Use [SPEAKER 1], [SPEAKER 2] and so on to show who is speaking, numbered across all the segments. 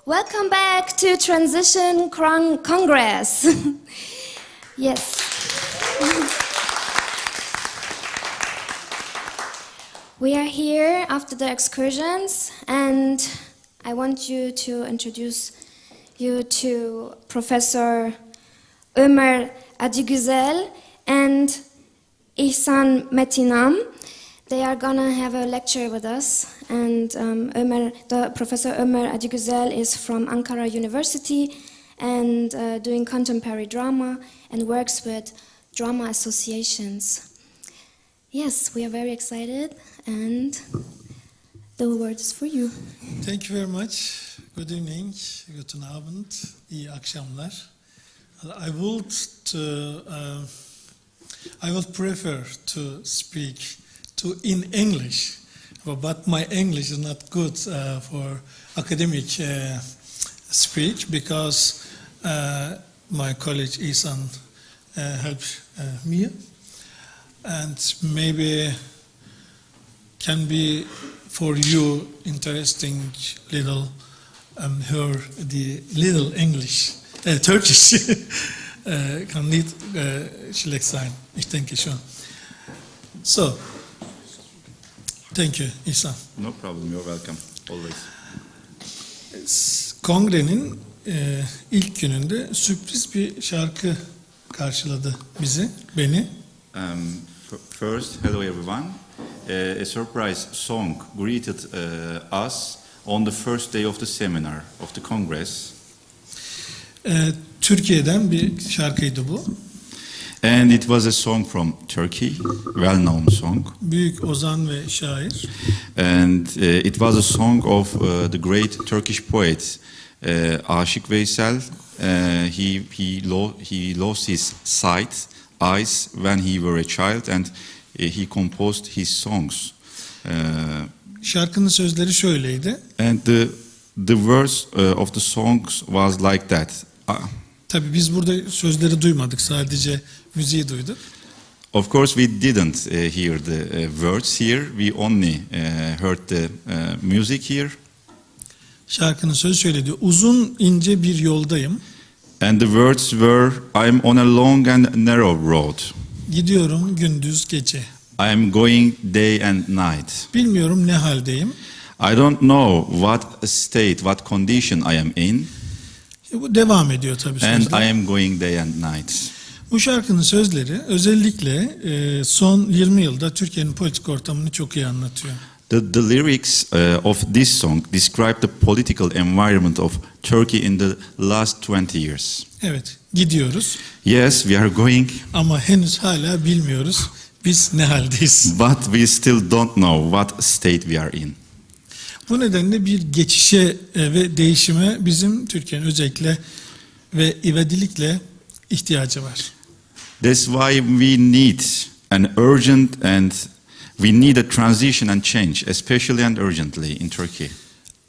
[SPEAKER 1] Welcome back to Transition Congress. Yes. We are here after the excursions, and I want you to introduce you to Professor Ömer Adigüzel and İhsan Metinam. They are gonna have a lecture with us, and Professor Ömer Adigüzel is from Ankara University and doing contemporary drama and works with drama associations. Yes, we are very excited, and the word is for you.
[SPEAKER 2] Thank you very much. Good evening, guten Abend, iyi akşamlar. I would prefer to speak in English, but my English is not good for academic speech because my colleague İhsan helps me, and maybe can be for you interesting little hear the little English, Turkish kann nicht schlecht sein, ich denke schon. So, thank you, İhsan.
[SPEAKER 3] No problem, you're welcome, always.
[SPEAKER 2] Kongrenin ilk gününde sürpriz bir şarkı karşıladı beni.
[SPEAKER 3] First, hello everyone. A surprise song greeted us on the first day of the seminar, of the Congress.
[SPEAKER 2] Türkiye'den bir şarkıydı bu.
[SPEAKER 3] And it was a song from Turkey, well-known song.
[SPEAKER 2] Büyük ozan ve şair.
[SPEAKER 3] And it was a song of the great Turkish poet Aşık Veysel. He lost his eyes when he were a child, and he composed his songs.
[SPEAKER 2] Şarkının sözleri şöyleydi.
[SPEAKER 3] And the verse of the songs was like that.
[SPEAKER 2] Tabii biz burada sözleri duymadık, sadece müziği duyduk.
[SPEAKER 3] Of course, we didn't hear the words here. We only heard the music here.
[SPEAKER 2] Şarkının sözü şöyle diyor: uzun ince bir yoldayım.
[SPEAKER 3] And the words were, "I'm on a long and narrow road.
[SPEAKER 2] Gidiyorum gündüz gece.
[SPEAKER 3] I am going day and night.
[SPEAKER 2] Bilmiyorum ne haldeyim.
[SPEAKER 3] I don't know what state, what condition I am in."
[SPEAKER 2] Bu devam ediyor tabii
[SPEAKER 3] And
[SPEAKER 2] sözler.
[SPEAKER 3] I am going day and night.
[SPEAKER 2] Bu şarkının sözleri özellikle son 20 yılda Türkiye'nin politik ortamını çok iyi anlatıyor.
[SPEAKER 3] The lyrics of this song describe the political environment of Turkey in the last 20 years.
[SPEAKER 2] Evet, gidiyoruz
[SPEAKER 3] Yes, we are going,
[SPEAKER 2] ama henüz hala bilmiyoruz biz ne haldeyiz.
[SPEAKER 3] but we still don't know what state we are in.
[SPEAKER 2] Bu nedenle bir geçişe ve değişime bizim Türkiye'nin özellikle ve ivedilikle ihtiyacı var.
[SPEAKER 3] That's why we need an urgent and we need a transition and change, especially and urgently in Turkey.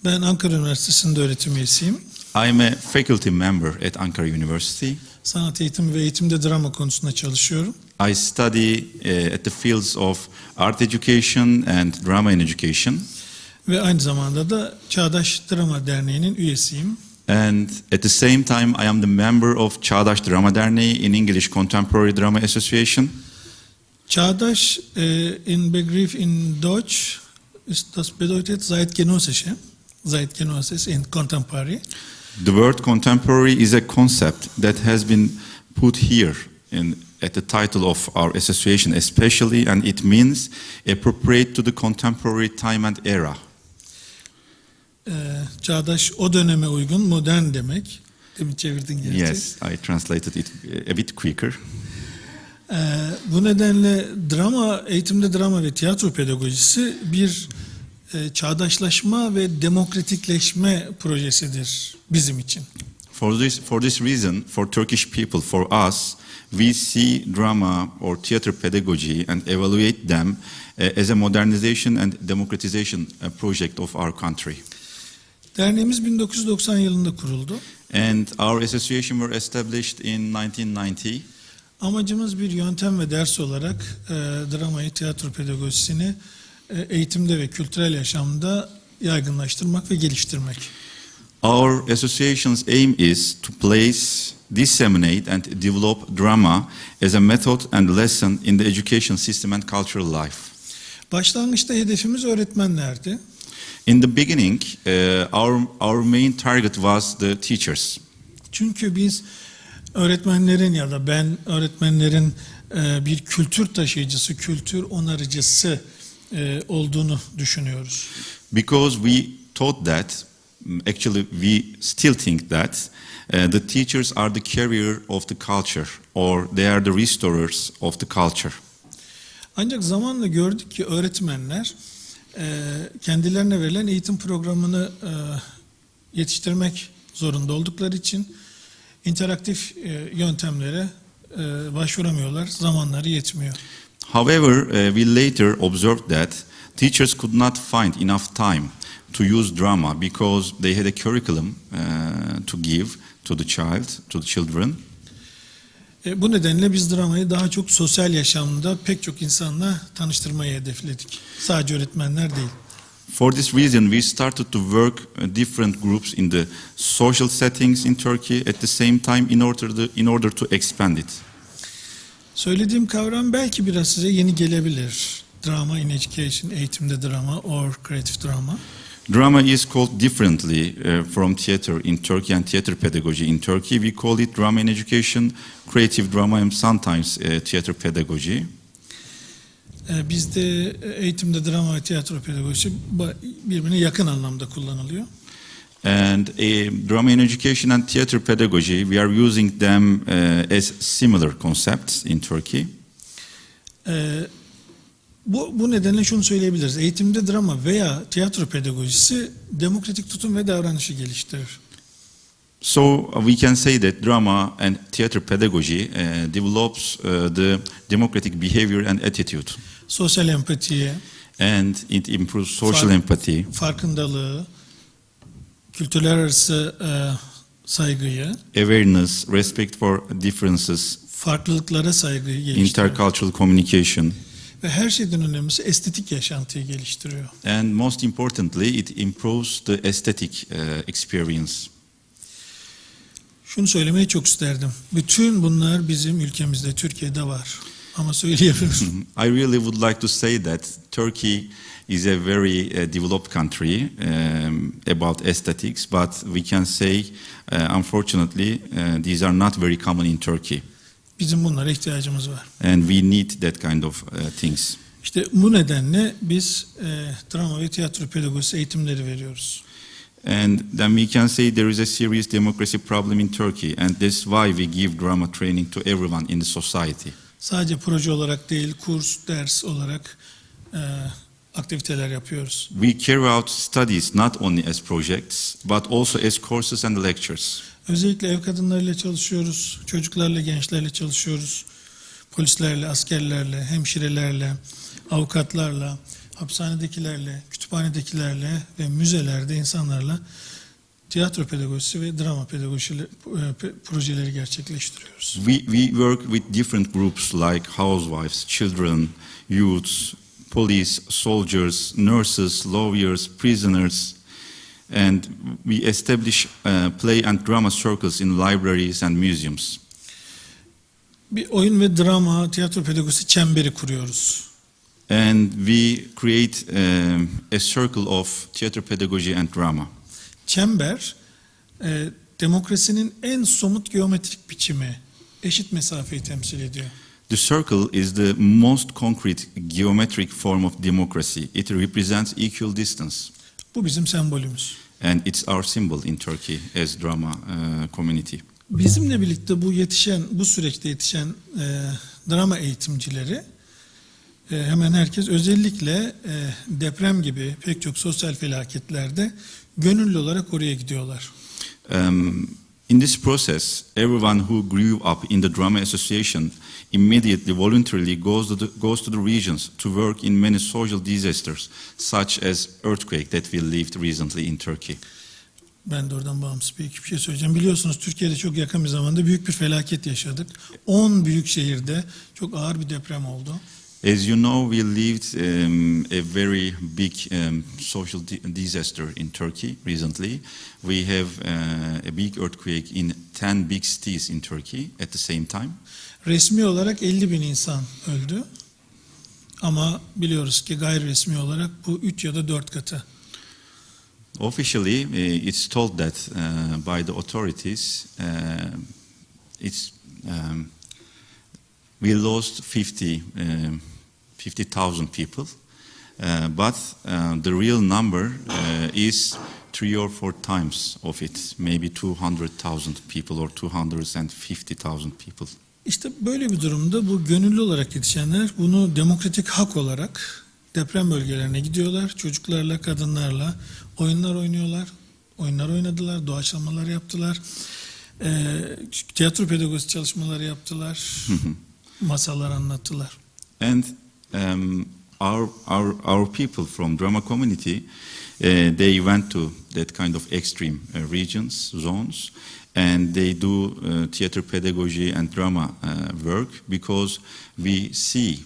[SPEAKER 2] Ben Ankara Üniversitesi'nde öğretim üyesiyim.
[SPEAKER 3] I'm a faculty member at Ankara University.
[SPEAKER 2] Sanat eğitimi ve eğitimde drama konusunda çalışıyorum.
[SPEAKER 3] I study at the fields of art education and drama in education.
[SPEAKER 2] Ve aynı zamanda da Çağdaş Drama Derneği'nin üyesiyim.
[SPEAKER 3] And at the same time, I am the member of Çağdaş Drama Derneği in English Contemporary Drama Association.
[SPEAKER 2] Çağdaş in Begriff in Deutsch ist das bedeutet Zeitgenössische. Zeitgenössisch in Contemporary.
[SPEAKER 3] The word contemporary is a concept that has been put here at the title of our association especially, and it means appropriate to the contemporary time and era.
[SPEAKER 2] Çağdaş o döneme uygun, modern demek. Değil mi, çevirdin gerçi?
[SPEAKER 3] Yes, I translated it a bit quicker.
[SPEAKER 2] Bu nedenle eğitimde drama ve tiyatro pedagojisi bir çağdaşlaşma ve demokratikleşme projesidir bizim için.
[SPEAKER 3] For this reason, for Turkish people, for us, we see drama or theater pedagogy and evaluate them as a modernization and democratization project of our country.
[SPEAKER 2] Derneğimiz 1990 yılında kuruldu.
[SPEAKER 3] And our association were established in 1990.
[SPEAKER 2] Amacımız bir yöntem ve ders olarak dramayı, tiyatro pedagojisini eğitimde ve kültürel yaşamda yaygınlaştırmak ve geliştirmek.
[SPEAKER 3] Our association's aim is to place, disseminate and develop drama as a method and lesson in the education system and cultural life.
[SPEAKER 2] Başlangıçta hedefimiz öğretmenlerdi.
[SPEAKER 3] In the beginning, our main target was the teachers.
[SPEAKER 2] Çünkü biz öğretmenlerin ya da ben öğretmenlerin bir kültür taşıyıcısı, kültür onarıcısı olduğunu düşünüyoruz.
[SPEAKER 3] Because we thought that, actually we still think that, the teachers are the carrier of the culture or they are the restorers of the culture.
[SPEAKER 2] Ancak zamanla gördük ki öğretmenler kendilerine verilen eğitim programını yetiştirmek zorunda oldukları için interaktif yöntemlere başvuramıyorlar, zamanları yetmiyor.
[SPEAKER 3] However, we later observed that teachers could not find enough time to use drama because they had a curriculum to give to the children.
[SPEAKER 2] Bu nedenle biz dramayı daha çok sosyal yaşamda pek çok insanla tanıştırmayı hedefledik. Sadece öğretmenler değil.
[SPEAKER 3] For this reason, we started to work different groups in the social settings in Turkey at the same time in order to expand it.
[SPEAKER 2] Söylediğim kavram belki biraz size yeni gelebilir. Drama in education, eğitimde drama or creative drama.
[SPEAKER 3] Drama is called differently from theater in Turkey and theater pedagogy in Turkey. We call it drama in education, creative drama and sometimes theater pedagogy.
[SPEAKER 2] Bizde eğitimde drama ve tiyatro pedagojisi birbirine yakın anlamda kullanılıyor.
[SPEAKER 3] And drama in education and theater pedagogy, we are using them as similar concepts in Turkey.
[SPEAKER 2] Bu nedenle şunu söyleyebiliriz. Eğitimde drama veya tiyatro pedagojisi demokratik tutum ve davranışı geliştirir.
[SPEAKER 3] So we can say that drama and theater pedagogy develops the democratic behavior and attitude.
[SPEAKER 2] Sosyal empatiye,
[SPEAKER 3] And it improves social empathy,
[SPEAKER 2] farkındalığı, kültürler arası saygıyı,
[SPEAKER 3] awareness, respect for differences,
[SPEAKER 2] farklılıklara saygıyı geliştiriyor.
[SPEAKER 3] intercultural communication,
[SPEAKER 2] Ve her şeyden önemlisi estetik yaşantıyı geliştiriyor.
[SPEAKER 3] and most importantly, it improves the aesthetic experience.
[SPEAKER 2] Şunu söylemeyi çok isterdim. Bütün bunlar bizim ülkemizde, Türkiye'de var. Ama söyleyemiyorum.
[SPEAKER 3] I really would like to say that Turkey is a very developed country about aesthetics, but we can say, unfortunately, these are not very common in Turkey,
[SPEAKER 2] Bizim bunlara ihtiyacımız var.
[SPEAKER 3] and we need that kind of things.
[SPEAKER 2] İşte bu nedenle biz drama ve tiyatro pedagojisi eğitimleri veriyoruz.
[SPEAKER 3] And then we can say there is a serious democracy problem in Turkey, and that's why we give drama training to everyone in the society.
[SPEAKER 2] Sadece proje olarak değil, kurs, ders olarak aktiviteler yapıyoruz.
[SPEAKER 3] We carry out studies not only as projects, but also as courses and lectures.
[SPEAKER 2] Özellikle ev kadınlarıyla çalışıyoruz, çocuklarla, gençlerle çalışıyoruz. Polislerle, askerlerle, hemşirelerle, avukatlarla, hapishanedekilerle, kütüphanedekilerle ve müzelerde insanlarla tiyatro pedagojisi ve drama pedagojisi projeleri gerçekleştiriyoruz.
[SPEAKER 3] We work with different groups like housewives, children, youths, police, soldiers, nurses, lawyers, prisoners, and we establish play and drama circles in libraries and museums.
[SPEAKER 2] Bir oyun ve drama, tiyatro pedagojisi çemberi kuruyoruz.
[SPEAKER 3] And we create a circle of theater pedagogy and drama.
[SPEAKER 2] Çember, demokrasinin en somut geometrik biçimi, eşit mesafeyi temsil ediyor.
[SPEAKER 3] The circle is the most concrete geometric form of democracy. It represents equal distance.
[SPEAKER 2] Bu bizim sembolümüz.
[SPEAKER 3] And it's our symbol in Turkey as drama community.
[SPEAKER 2] Bizimle birlikte bu süreçte yetişen drama eğitimcileri hemen herkes özellikle deprem gibi pek çok sosyal felaketlerde gönüllü olarak oraya gidiyorlar.
[SPEAKER 3] In this process, everyone who grew up in the drama association immediately voluntarily goes to the regions to work in many social disasters, such as earthquake that we lived recently in Turkey.
[SPEAKER 2] Ben de oradan bağımsız bir şey söyleyeceğim. Biliyorsunuz Türkiye'de çok yakın bir zamanda büyük bir felaket yaşadık. 10 büyük şehirde çok ağır bir deprem oldu.
[SPEAKER 3] As you know, we lived a very big social disaster in Turkey recently. We have a big earthquake in 10 big cities in Turkey at the same time.
[SPEAKER 2] Resmi olarak 50 bin insan öldü. Ama biliyoruz ki gayri resmi olarak bu 3 ya da 4 katı.
[SPEAKER 3] Officially, it's told that by the authorities, we lost 50,000 people, but the real number is 3 or 4 times of it, maybe 200,000 people or 250,000 people.
[SPEAKER 2] İşte böyle bir durumda bu gönüllü olarak yetişenler bunu demokratik hak olarak deprem bölgelerine gidiyorlar. Çocuklarla, kadınlarla oyunlar oynuyorlar. Oyunlar oynadılar, doğaçlamalar yaptılar. Tiyatro pedagojisi çalışmaları yaptılar. Masallar anlattılar.
[SPEAKER 3] And our people from drama community, they went to that kind of extreme regions, zones, and they do theater pedagogy and drama work because we see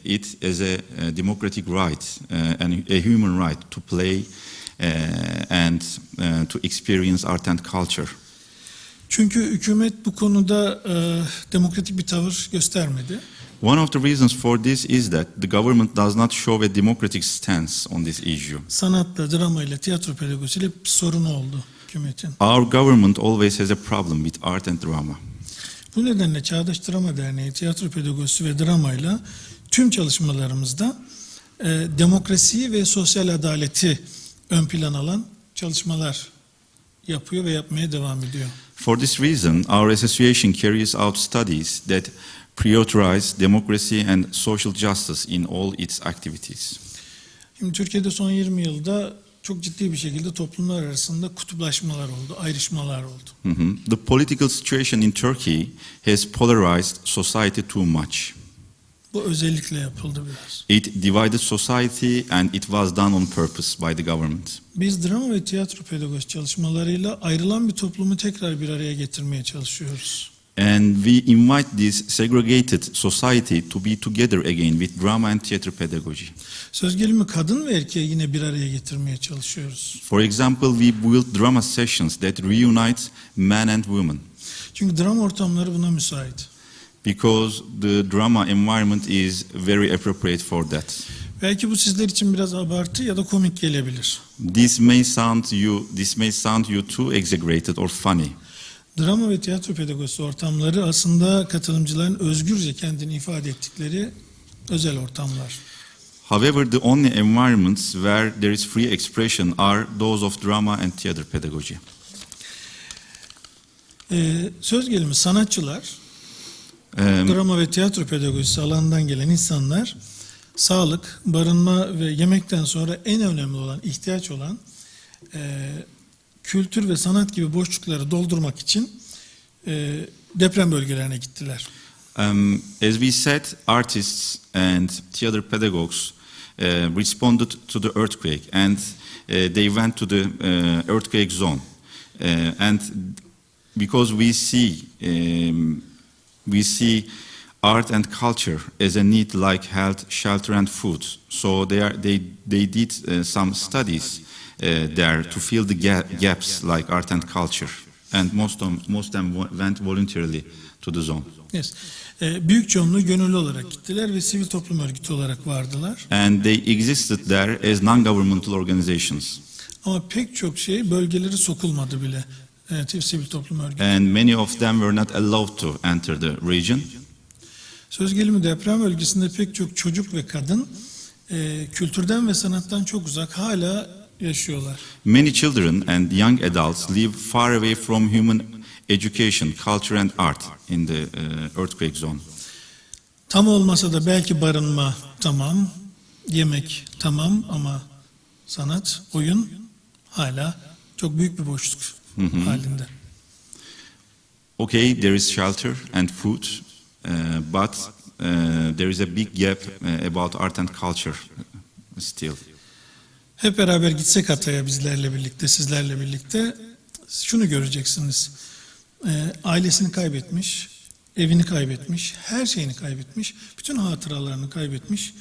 [SPEAKER 3] it as a democratic right and a human right to play and to experience art and culture.
[SPEAKER 2] Çünkü hükümet bu konuda demokratik bir tavır göstermedi.
[SPEAKER 3] One of the reasons for this is that the government does not show a democratic stance on this issue.
[SPEAKER 2] Sanatla, dramayla, tiyatro pedagojisiyle bir sorunu oldu hükümetin.
[SPEAKER 3] Our government always has a problem with art and drama.
[SPEAKER 2] Bu nedenle Çağdaş Drama Derneği tiyatro pedagojisi ve dramayla tüm çalışmalarımızda demokrasiyi ve sosyal adaleti ön plan alan çalışmalar yapıyor ve yapmaya devam ediyor.
[SPEAKER 3] For this reason, our association carries out studies that prioritize democracy and social justice in all its activities.
[SPEAKER 2] Şimdi Türkiye'de son 20 yılda çok ciddi bir şekilde toplumlar arasında kutuplaşmalar oldu, ayrışmalar oldu.
[SPEAKER 3] The political situation in Turkey has polarized society too much.
[SPEAKER 2] Bu özellikle yapıldı biraz.
[SPEAKER 3] It divided society and it was done on purpose by the government.
[SPEAKER 2] Biz drama ve tiyatro pedagoji çalışmalarıyla ayrılan bir toplumu tekrar bir araya getirmeye çalışıyoruz.
[SPEAKER 3] And we invite this segregated society to be together again with drama and theater pedagogy.
[SPEAKER 2] Söz gelimi kadın ve erkeği yine bir araya getirmeye çalışıyoruz.
[SPEAKER 3] For example, we build drama sessions that reunite men and women.
[SPEAKER 2] Çünkü drama ortamları buna müsait.
[SPEAKER 3] Because the drama environment is very appropriate for that.
[SPEAKER 2] Belki bu sizler için biraz abartı ya da komik gelebilir.
[SPEAKER 3] This may sound you too exaggerated or funny.
[SPEAKER 2] Drama ve tiyatro pedagojisi ortamları aslında katılımcıların özgürce kendini ifade ettikleri özel ortamlar.
[SPEAKER 3] However, the only environments where there is free expression are those of drama and theater pedagogy.
[SPEAKER 2] Söz gelimi sanatçılar, drama ve tiyatro pedagojisi alanından gelen insanlar sağlık, barınma ve yemekten sonra en önemli olan, ihtiyaç olan kültür ve sanat gibi boşlukları doldurmak için deprem bölgelerine gittiler.
[SPEAKER 3] As we said, artists and theater pedagogues responded to the earthquake and they went to the earthquake zone. And because we see art and culture as a need like health, shelter and food. So they did some studies there to fill the gaps like art and culture. And most them went voluntarily to the zone.
[SPEAKER 2] Yes. Büyük çoğunluğu gönüllü olarak gittiler ve sivil toplum örgütü olarak vardılar.
[SPEAKER 3] And they existed there as non-governmental organizations.
[SPEAKER 2] Ama pek çok şey bölgeleri sokulmadı bile. Sivil toplum örgütü.
[SPEAKER 3] And many of them were not allowed to enter the region.
[SPEAKER 2] Söz gelimi deprem bölgesinde pek çok çocuk ve kadın kültürden ve sanattan çok uzak hala yaşıyorlar.
[SPEAKER 3] Many children and young adults live far away from human education, culture and art in the earthquake zone.
[SPEAKER 2] Tam olmasa da belki barınma tamam, yemek tamam ama sanat, oyun hala çok büyük bir boşluk halinde.
[SPEAKER 3] Okay, there is shelter and food, but there is a big gap about art and culture still.
[SPEAKER 2] Hep beraber gitsek Hatay'a bizlerle birlikte, sizlerle birlikte şunu göreceksiniz. Ailesini kaybetmiş, evini kaybetmiş, her şeyini kaybetmiş, bütün hatıralarını kaybetmiş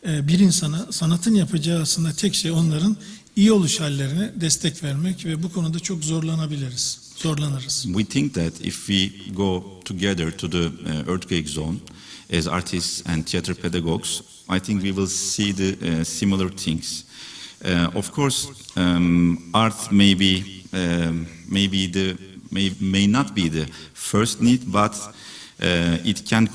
[SPEAKER 2] bir insana sanatın yapacağı aslında tek şey onların iyi oluş hallerine destek vermek ve bu konuda çok zorlanırız.
[SPEAKER 3] We think that if we go together to the earthquake zone as artists and theater pedagogues, I think we will see the similar things. Of course, art may not be the first need, but it can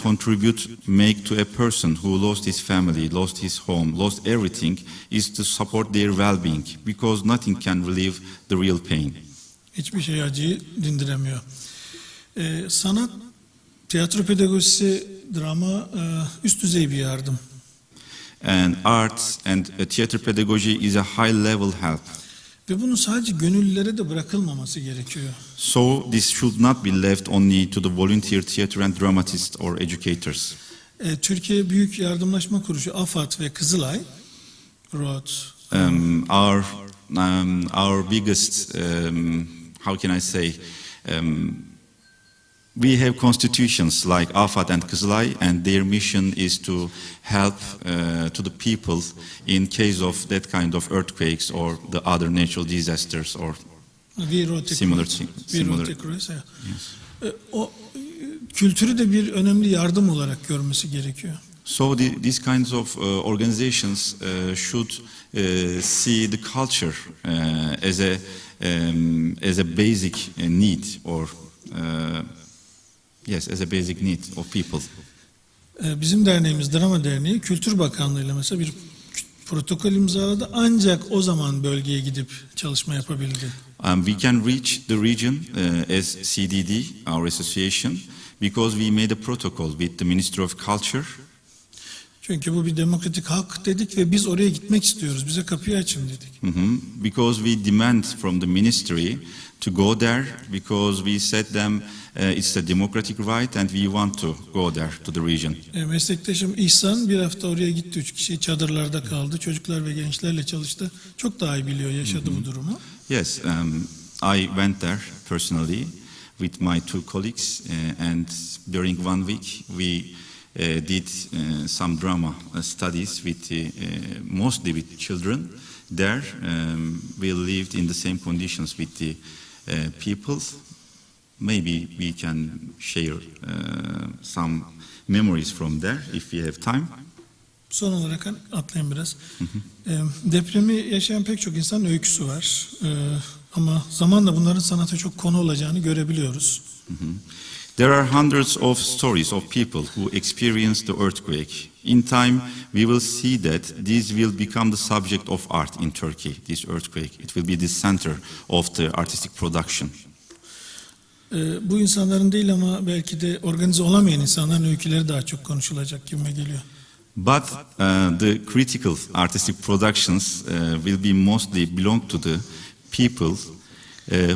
[SPEAKER 3] make to a person who lost his family, lost his home, lost everything, is to support their well-being, because nothing can relieve the real pain.
[SPEAKER 2] Hiçbir şey acıyı dindiremiyor. Sanat, tiyatro pedagojisi, drama üst düzey bir yardım.
[SPEAKER 3] And art and theater pedagogy is a high-level help.
[SPEAKER 2] Ve bunun sadece gönüllülere de bırakılmaması gerekiyor.
[SPEAKER 3] So this should not be left only to the volunteer theater and dramatists or educators.
[SPEAKER 2] Türkiye Büyük Yardımlaşma Kuruluşu, AFAD ve Kızılay wrote
[SPEAKER 3] Our biggest, how can I say, we have constitutions like AFAD and Kızılay, and their mission is to help to the people in case of that kind of earthquakes or the other natural disasters or similar things.
[SPEAKER 2] O kültürü de bir önemli yardım olarak görmesi gerekiyor.
[SPEAKER 3] So these kinds of organizations should see the culture as a basic need, or as a basic need of people.
[SPEAKER 2] Bizim derneğimiz, Drama Derneği, Kültür Bakanlığı'yla mesela bir protokol imzaladı, ancak o zaman bölgeye gidip çalışma yapabildi.
[SPEAKER 3] We can reach the region as CDD, our association, because we made a protocol with the Ministry of Culture.
[SPEAKER 2] Çünkü bu bir demokratik hak dedik ve biz oraya gitmek istiyoruz. Bize kapıyı açın dedik.
[SPEAKER 3] Because we demand from the ministry to go there, because we said them it's a democratic right and we want to go there to the region.
[SPEAKER 2] Meslektaşım İhsan bir hafta oraya gitti. 3 kişi çadırlarda kaldı. Çocuklar ve gençlerle çalıştı. Çok daha iyi biliyor, yaşadı bu durumu.
[SPEAKER 3] Yes, I went there personally with my 2 colleagues and during 1 week we did some drama studies with mostly with children. There we lived in the same conditions with the people. Maybe we can share some memories from there if we have time.
[SPEAKER 2] Son olarak atlayayım biraz. Depremi yaşayan pek çok insan öyküsü var. Ama zamanla bunların sanata çok konu olacağını görebiliyoruz.
[SPEAKER 3] There are hundreds of stories of people who experienced the earthquake. In time, we will see that these will become the subject of art in Turkey, this earthquake. It will be the center of the artistic production.
[SPEAKER 2] Bu insanların değil ama belki de organize olamayan insanların öyküleri daha çok konuşulacak gibime geliyor.
[SPEAKER 3] But the critical artistic productions will be mostly belong to the people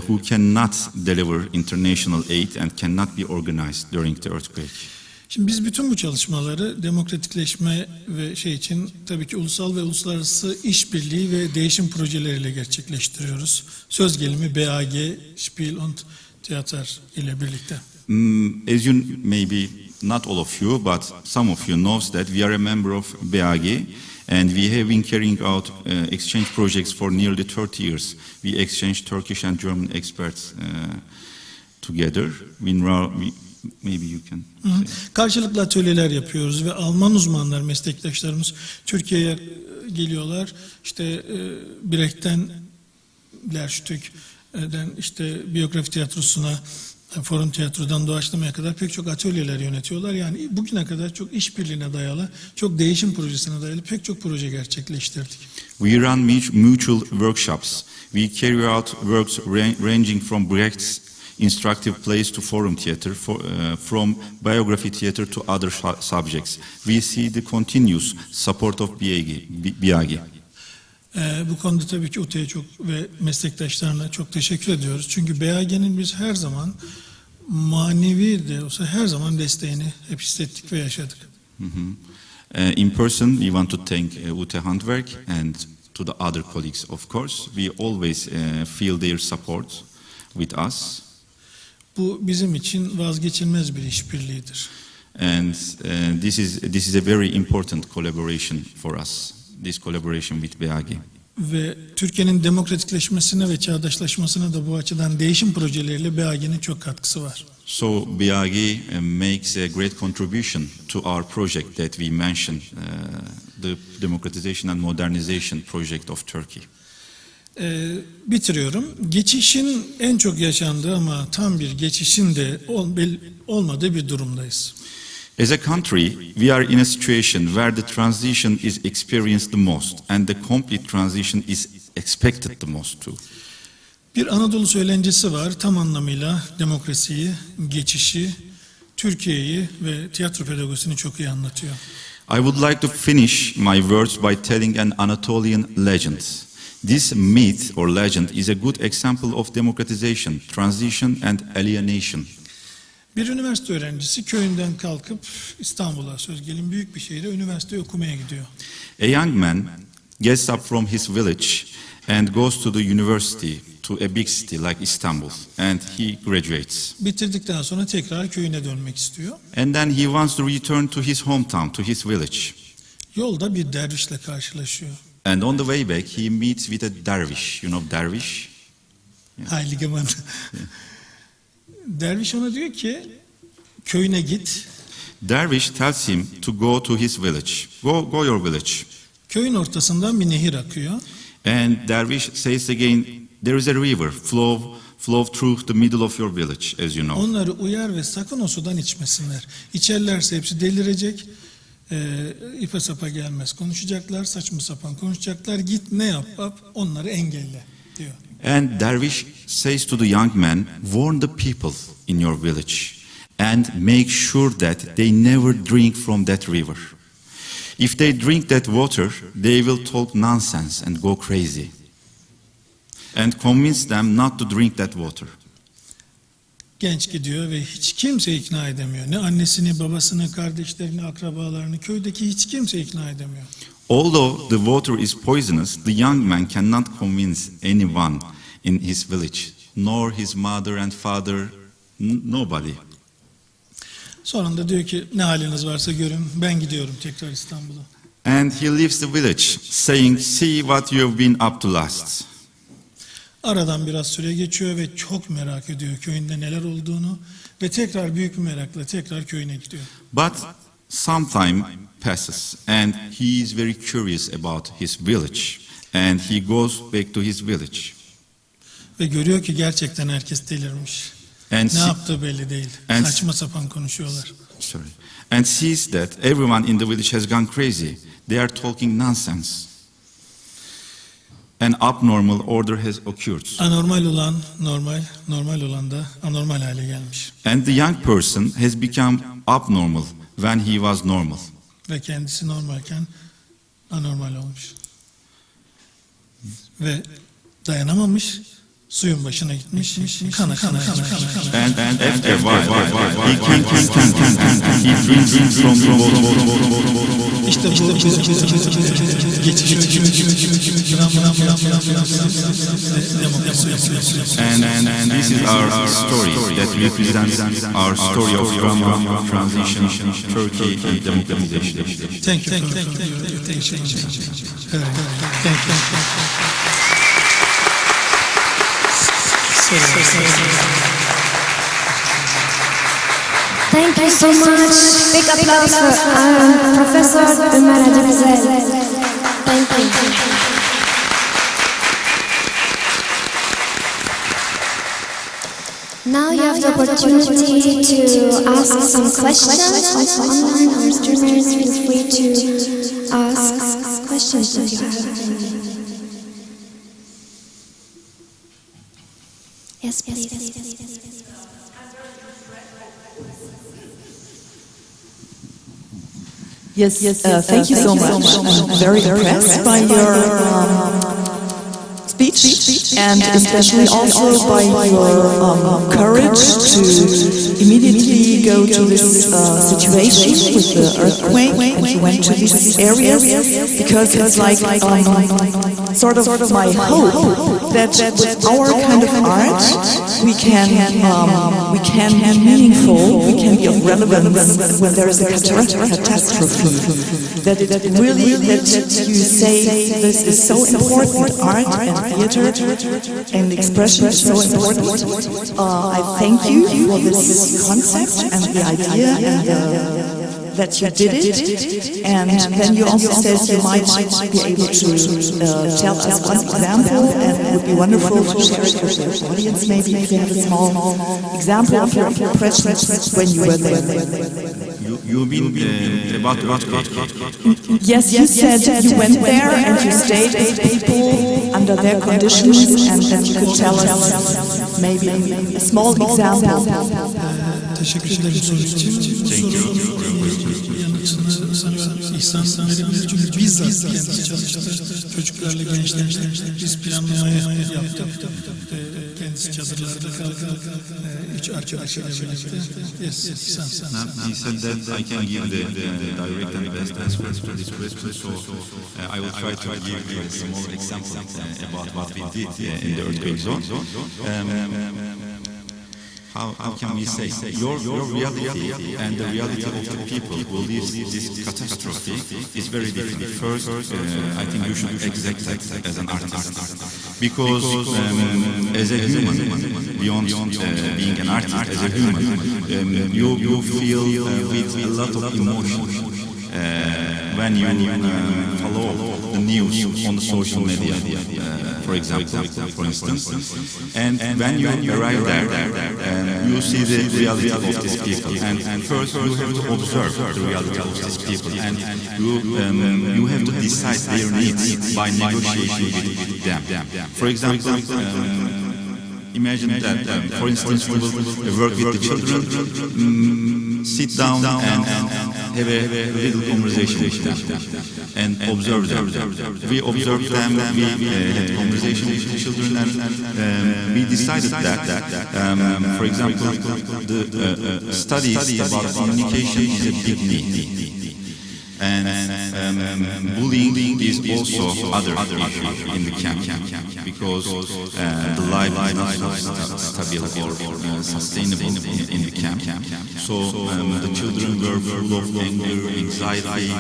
[SPEAKER 3] who cannot deliver international aid and cannot be organized during the earthquake.
[SPEAKER 2] Şimdi biz bütün bu çalışmaları demokratikleşme ve için tabii ki ulusal ve uluslararası işbirliği ve değişim projeleriyle gerçekleştiriyoruz. Söz gelimi BAG, Spiel und Theater ile birlikte.
[SPEAKER 3] As you maybe not all of you, but some of you knows that we are a member of BAG, and we have been carrying out exchange projects for nearly 30 years. We exchange Turkish and German experts together. Maybe you can say.
[SPEAKER 2] Karşılıklı atölyeler yapıyoruz ve Alman uzmanlar, meslektaşlarımız Türkiye'ye geliyorlar. İşte Brecht'ten Lehrstück'den biyografi tiyatrosuna, forum tiyatrodan doğaçlamaya kadar pek çok atölyeler yönetiyorlar. Yani bugüne kadar çok işbirliğine dayalı, çok değişim projesine dayalı pek çok proje gerçekleştirdik.
[SPEAKER 3] We run mutual workshops. We carry out works ranging from Brecht's instructive plays to forum theater, from biography theater to other subjects. We see the continuous support of BAG.
[SPEAKER 2] Bu konuda tabii ki UT'ye çok ve meslektaşlarına çok teşekkür ediyoruz. Çünkü BAG'nin biz her zaman manevi de olsa her zaman desteğini hep hissettik ve yaşadık.
[SPEAKER 3] In person, we want to thank UT Handwerk and to the other colleagues, of course. We always feel their support with us.
[SPEAKER 2] Bu bizim için vazgeçilmez bir işbirliğidir.
[SPEAKER 3] And this is a very important collaboration for us. This collaboration with BEAGI.
[SPEAKER 2] Ve Türkiye'nin demokratikleşmesine ve çağdaşlaşmasına da bu açıdan değişim projeleriyle BEAGI'nin çok katkısı var.
[SPEAKER 3] So BEAGI makes a great contribution to our project that we mentioned, the democratization and modernization project of Turkey.
[SPEAKER 2] Bitiriyorum. Geçişin en çok yaşandığı ama tam bir geçişin de olmadığı bir durumdayız.
[SPEAKER 3] As a country, we are in a situation where the transition is experienced the most and the complete transition is expected the most too.
[SPEAKER 2] Bir Anadolu söylencesi var, tam anlamıyla demokrasiyi, geçişi, Türkiye'yi ve tiyatro pedagojisini çok iyi anlatıyor.
[SPEAKER 3] I would like to finish my words by telling an Anatolian legend. This myth or legend is a good example of democratization, transition and alienation.
[SPEAKER 2] Bir üniversite öğrencisi köyünden kalkıp İstanbul'a, söz gelimi büyük bir şehre üniversite okumaya gidiyor.
[SPEAKER 3] A young man gets up from his village and goes to the university, to a big city like Istanbul, and he graduates.
[SPEAKER 2] Bitirdikten sonra tekrar köyüne dönmek istiyor.
[SPEAKER 3] And then he wants to return to his hometown, to his village.
[SPEAKER 2] Yolda bir dervişle karşılaşıyor.
[SPEAKER 3] And on the way back, he meets with a dervish. You know dervish?
[SPEAKER 2] Heilige Mann. Derviş ona diyor ki, köyüne git.
[SPEAKER 3] Dervish tells him to go to his village. Go your village.
[SPEAKER 2] Köyün ortasından bir nehir akıyor.
[SPEAKER 3] And dervish says again, there is a river flow through the middle of your village, as you know.
[SPEAKER 2] Onları uyar ve sakın o sudan içmesinler. İçerlerse hepsi delirecek. İpe sapa gelmez. Konuşacaklar, saçma sapan konuşacaklar. Git ne yap, onları engelle diyor.
[SPEAKER 3] And dervish says to the young man, warn the people in your village and make sure that they never drink from that river. If they drink that water, they will talk nonsense and go crazy. And convince them not to drink that water.
[SPEAKER 2] Genç gidiyor ve hiç kimse ikna edemiyor. Ne annesini, babasını, kardeşlerini, akrabalarını, köydeki hiç kimse ikna edemiyor.
[SPEAKER 3] Although the water is poisonous, the young man cannot convince anyone in his village, nor his mother and father, nobody.
[SPEAKER 2] Sonunda diyor ki ne haliniz varsa görün, ben gidiyorum tekrar İstanbul'a.
[SPEAKER 3] And he leaves the village, saying, see what you have been up to last.
[SPEAKER 2] Aradan biraz süre geçiyor ve çok merak ediyor köyünde neler olduğunu ve tekrar büyük bir merakla tekrar köyüne gidiyor.
[SPEAKER 3] But some time passes and he is very curious about his village and he goes back to his village.
[SPEAKER 2] Ve görüyor ki gerçekten herkes delirmiş.
[SPEAKER 3] And
[SPEAKER 2] Ne yaptığı belli değil.
[SPEAKER 3] and-
[SPEAKER 2] Saçma sapan konuşuyorlar.
[SPEAKER 3] And sees that everyone in the village has gone crazy. They are talking nonsense. An abnormal order has occurred.
[SPEAKER 2] Anormal olan normal, normal olan da anormal hale gelmiş.
[SPEAKER 3] And the young person has become abnormal when he was normal.
[SPEAKER 2] Ve kendisi normalken anormal olmuş. Ve dayanamamış, suyun başına gitmiş, kana kana.
[SPEAKER 3] And after a while, he can he drinks from the water.
[SPEAKER 2] İşte bu geçiş.
[SPEAKER 3] And this is our story that represents our story of drama, transition, Turkey and democratization.
[SPEAKER 2] Thank you.
[SPEAKER 1] Thank you so much. Big applause for Professor Ömer Adıgüzel. Thank you. Now you have the opportunity to ask some questions. Also online, our streamers feel free to ask questions if you have. Yes, please.
[SPEAKER 4] Yes, thank you so much. I'm very impressed by your speech and especially also by your courage to immediately really go to this situation with the earthquake, and you went to these areas because it's like sort of my hope that with our kind of art we can be meaningful, we can be of relevance when there is a catastrophe. That really that you say this is so important, art and theater and expression is so important. I thank you for this concept and the idea and that you did it, and then you also said you might be able to tell us one example, and it would be wonderful to share it with the audience, maybe if you have a small example of your impressions when you were there.
[SPEAKER 3] You mean about earthquake?
[SPEAKER 4] Yes, you said you went there and you stayed with people under their conditions, and then you could tell us maybe a small example.
[SPEAKER 2] Teşekkür ederim soru için. Bu sorunun yanıtını sanıyorum İhsan verebilir. Çünkü bizzat kendisi çalıştı. Çocuklarla, gençlerle biz planlamayı yaptık. Kendisi çadırlarda kaldı. Üç arkadaşıyla birlikte. Yes, İhsan.
[SPEAKER 3] He said that I can give the direct and best answer to this question, so I will try to give you a small example about what we did in the earthquake zone. How can we say your reality and the reality of the people who live this catastrophe is very different. First, I think you should accept that as an artist, because as a human, beyond being an artist, as a human, you feel with a lot of emotion when you follow the news on the social media, for example, for instance, and when you arrive there, you see the reality of these people, and first you have to observe the reality of these people, and you have to decide their needs by negotiating with them. For example, imagine that, for instance, you will work with the children, sit down and have a little conversation with them and observe them. We observed them, we had conversation with the children, and we decided that, for example, the studies about communication is a big need. And bullying is also other issue in the camp, because the life is not stable or sustainable in the camp. So the children were full of anger, anxiety,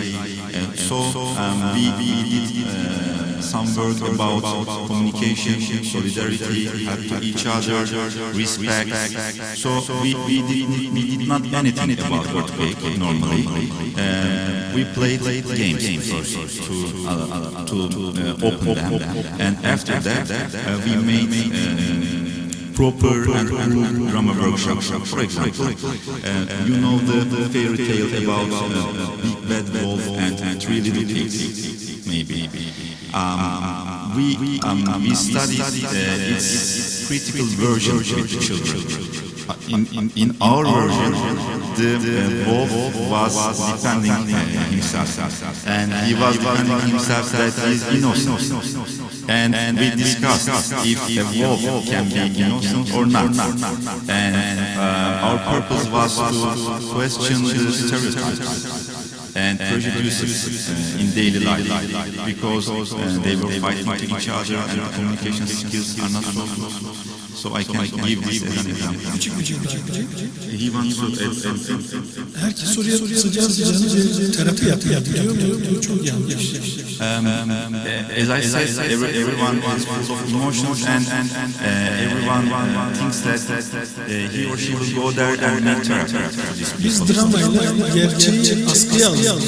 [SPEAKER 3] so we did some work about communication, solidarity, help to each other, respect. So we did not anything about earthquake normally. We played games first to open them, and after that we made proper and cool drama workshops. For example, you know the fairy tale about Big Bad Wolf and Three Little Pigs, maybe. We studied its critical version with the children. In our version, the wolf was defending himself, and he was defending himself that he is innocent. And we discussed if a wolf can be innocent or not. And our purpose was to question the stereotypes and prejudices in daily life, because they were fighting to each other and the communication skills are not so good. So I can give this as an example. He wants to
[SPEAKER 2] herkes soruya sıcağı sıcağına bir terapi yapıyor diyor. Çok yanlış.
[SPEAKER 3] As I said, everyone is full of emotions, and everyone thinks that he or she will go there and make therapy.
[SPEAKER 2] Biz dramayla gerçeği askıya alıyoruz.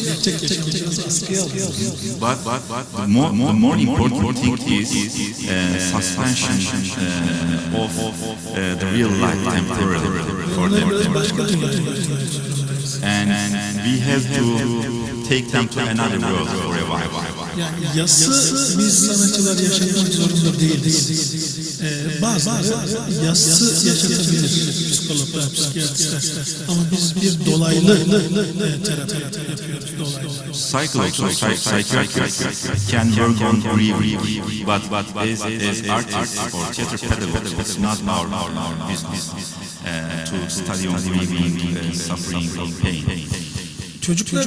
[SPEAKER 2] Gerçek yaşamımızı askıya alıyoruz.
[SPEAKER 3] But the more important thing is suspension of the real life temporarily for them. And we have to take them to another world for a while.
[SPEAKER 2] Yani yası biz sanatçılar yaşatmak zorunda değiliz. Bazıları yası yaşatabilir, psikologlar, psikiyatristler. Ama biz bir dolaylı terapi yapıyoruz.
[SPEAKER 3] Psychiatrists can work on grief, but as artists or theater pedagogues, it's not our business. to study on grieving, suffering, or pain.
[SPEAKER 2] Çocuklar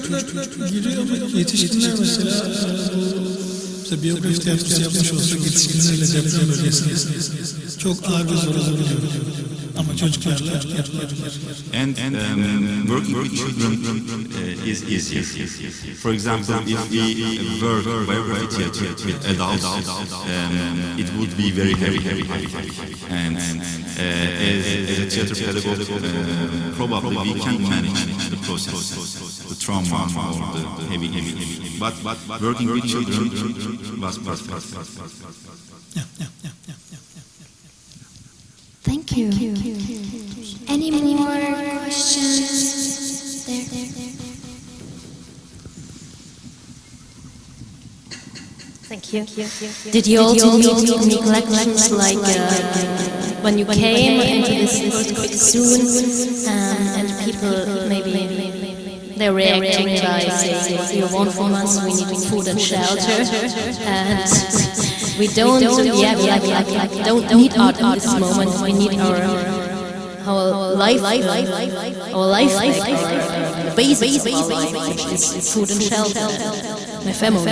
[SPEAKER 2] giriyor ama yetişkinler mesela biyografi tiyatrosu yapmış olsak yetişkinlerle deprem bölgesinde çok ağır ve zor olabiliyor. Ama çocuklarla
[SPEAKER 3] And working with children is easier. For example, if we work biography theater with adults, it would be very heavy. And as a theater pedagogue, probably we can manage the process, the trauma or the heavy. But working with children was perfect.
[SPEAKER 1] Thank you. Any more questions? There.
[SPEAKER 5] Thank you. Did you also meet neglections like when you came into this earthquake soon and people maybe they're reacting by saying, what do you want from us? We need food and shelter. And we don't need art in this moment. We need our life back, the basics of our life, which is food and shelter. My family.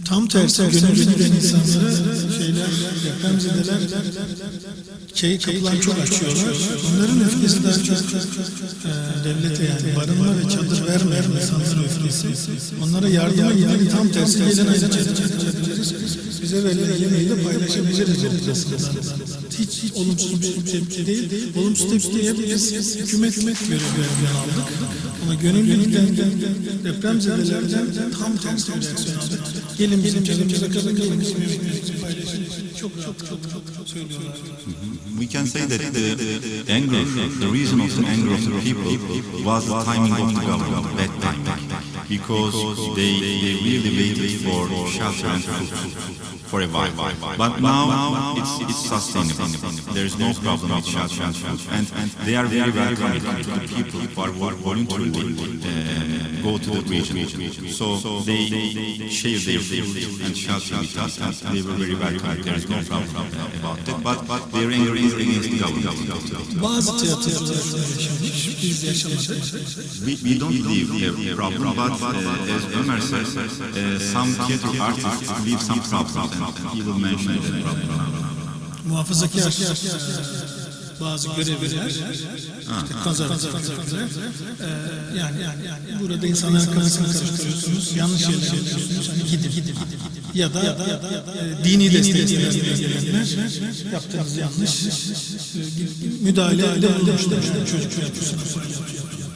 [SPEAKER 2] Tam tersi gönüllü giden insanlara depremzedeler kapılar çok açıyorlar. Onların öfkesi daha çok devlete yani barınma ve çadır vermeyen insanların öfkesi. Onlara yardıma giden tam tersi gelen aynı çadırcılarız. Bize verilen yemeği de paylaşabiliriz ortasında. Hiç olumsuz bir tepki değil. Olumsuz tepki hep biz hükümet görevlerinden aldık. Ama gönüllü giden depremzedelerden tam tersi bir reaksiyon aldık. Gelin bizim canımıza kalın, gelin bizim yemeklerimizi paylaşın. Çok rahat söylüyorlar.
[SPEAKER 3] We can say that the anger, the reason of the anger of the people was the timing of the government, that timing, because they really waited for shelter and food for a while. But now it's sustainable. There is no problem with shelter and food, and they are very welcoming to the people who are voluntarily go to the region. So they share their food and shelter with us, and they were very welcome. There is no problem about that. But their anger is against the government.
[SPEAKER 2] Bazı tiyatrolar yaşamış, biz yaşamadık.
[SPEAKER 3] We don't believe a problem, but as Ömer says, some theater artists believe some problems, and he will mention the problem.
[SPEAKER 2] Muhafazakar bazı görevliler, işte konservatörler, yani burada insanların kafasını karıştırıyorsunuz, yanlış yerler yapıyorsunuz, hani gidin. Ya da dini destek vermeye gelenler, yaptığınız yanlış, müdahale bulunmuşlar, çocuk yapıyorsunuz.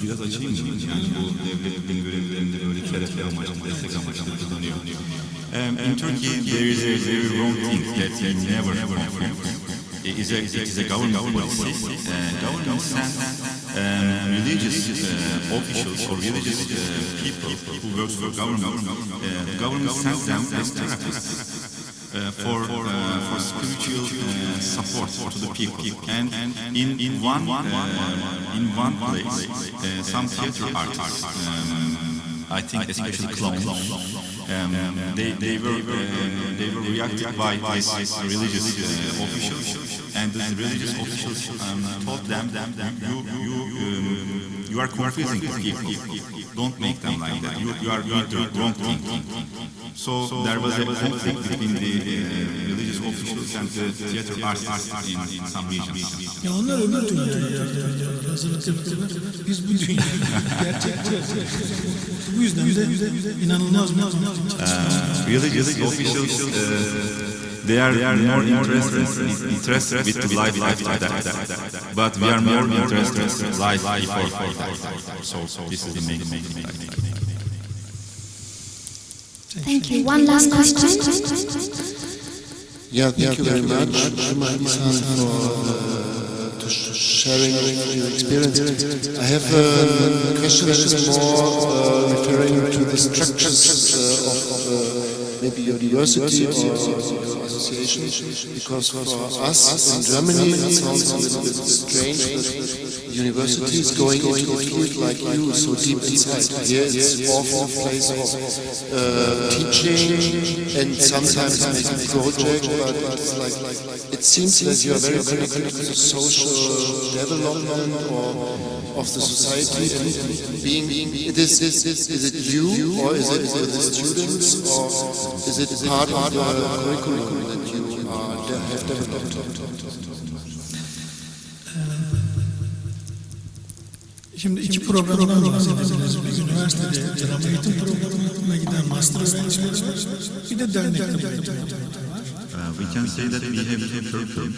[SPEAKER 3] Biraz açayım mı? Yani bu devletin görevlerinde böyle kerefe amaçlı, destek amaçlı kullanıyor. In Turkey, there is a very wrong thing that we never confirm. It is a government policy. Government sends religious officials or religious people who work for government. The government sends them as therapists for spiritual support to the people. And in one place, some theater artists, I think especially clowns, they were reacted by these religious officials, and these religious officials told them, you are confusing people. Don't make them like that. You are doing the wrong thing. So there was a conflict between the religious officials and the theater artists in some regions.
[SPEAKER 2] Ya onlar öbür dünyaya hazırlık yapıyorlar. Biz bu dünyaya gerçekçi. Bu yüzden de inanılmaz.
[SPEAKER 3] Religious officials, they are more interested with the life after that. But we are more interested in life before that. So this is the main thing.
[SPEAKER 1] Thank you. One last question.
[SPEAKER 6] Yeah, thank you very much, Isan, for sharing your experience. I have a question that is more referring to the structures of maybe your university or your association, because for us in Germany it sounds a little bit strange that university is going into a field like you, so deep inside. Here it's often a place of teaching and sometimes making projects, but it's like, it seems that you are very connected to the social development of the society and being. Is it you, or is it the students, or is it part of the curriculum that you have developed?
[SPEAKER 2] Şimdi iki programdan bahsedeceğiz. Bir üniversitede drama eğitim programına giden master öğrencileri var. Bir de dernekte öğrenciler var.
[SPEAKER 3] We can say that we have two curriculum,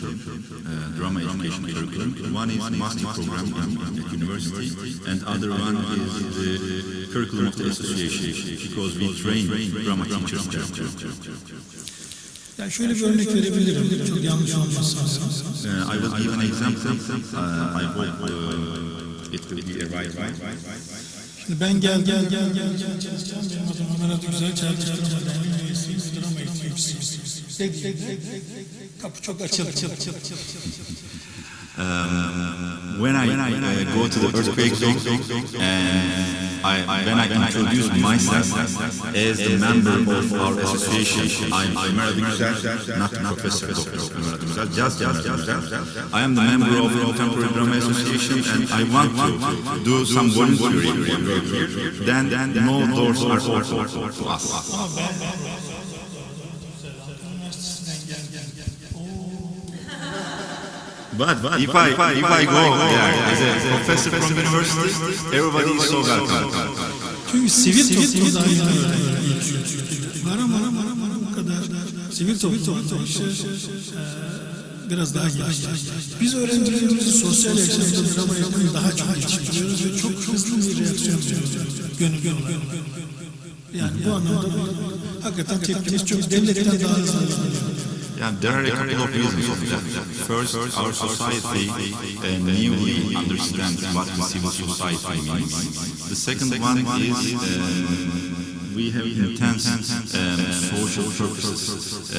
[SPEAKER 3] drama education curriculum. One is master program in university, and other one is the curriculum of the association, because we train drama teachers there.
[SPEAKER 2] Yani şöyle bir örnek verebilirim, çok yanlış olmazsa.
[SPEAKER 3] I will give an example. I hope it will be a right.
[SPEAKER 2] Şimdi ben gel. Benim adım Ömer Adıgüzel, Çağdaş Drama Derneği üyesiyim, drama eğitimcisiyim. Kapı çok açıldı.
[SPEAKER 3] When I go to the earthquake zone, when I introduce myself as the member of our association, I'm Ömer Adıgüzel, not Professor Dr. Ömer Adıgüzel, just Ömer Adıgüzel. I am the member of the Contemporary Drama Association, and I want to do some volunteering work here. Then no doors are open to us. But if I go there as a professor from university, everybody is so welcome.
[SPEAKER 2] Çünkü sivil toplumda var ama bu kadar sivil toplumda biraz daha gelişti. Biz öğrencilerimizi sosyal yaşamda drama yapmayı daha çok geliştiriyoruz ve çok hızlı bir reaksiyon veriyoruz. Gönül. Yani bu anlamda hakikaten tepkimiz çok devletten daha hızlı.
[SPEAKER 3] Yeah, there are a couple of reasons for that. First, our society newly understands what the civil society means. The second one is we have intense social purposes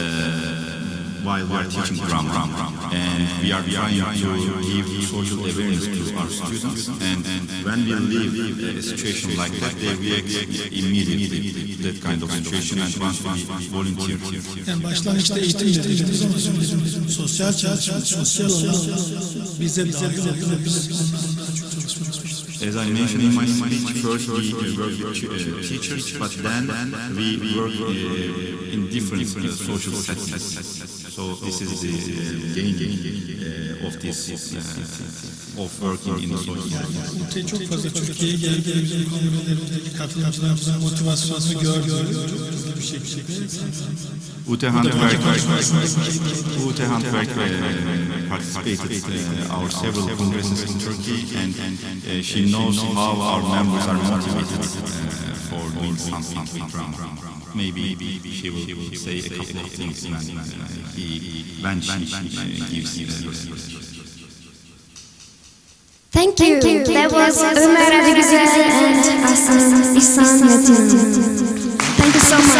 [SPEAKER 3] while we are teaching drama, and we are trying to give social awareness to our students, and when we leave a situation like that, they react immediately to that kind of situation and want to be volunteer.
[SPEAKER 2] Yani başlangıçta eğitim dediğimiz ama sosyal çalışma, sosyal alan bize dahil oluyor. Biz onlarla daha çok çalışmamız var.
[SPEAKER 3] As I mentioned in my speech, first we work with teachers, but then we work in different social settings. So this is the gain of this of working in the social.
[SPEAKER 2] Çok fazla Türkiye'ye geldi, bizim kongrelerimizdeki katılımcılarımızın motivasyonunu gördük bir şekilde.
[SPEAKER 3] Ute Handwerk participated our several congresses in Turkey, and she knows how our members are motivated for doing something with drama. Maybe she will say a couple of things when she gives.
[SPEAKER 1] Thank you. That was Ömer Adıgüzel and İhsan Metin. Thank you so much.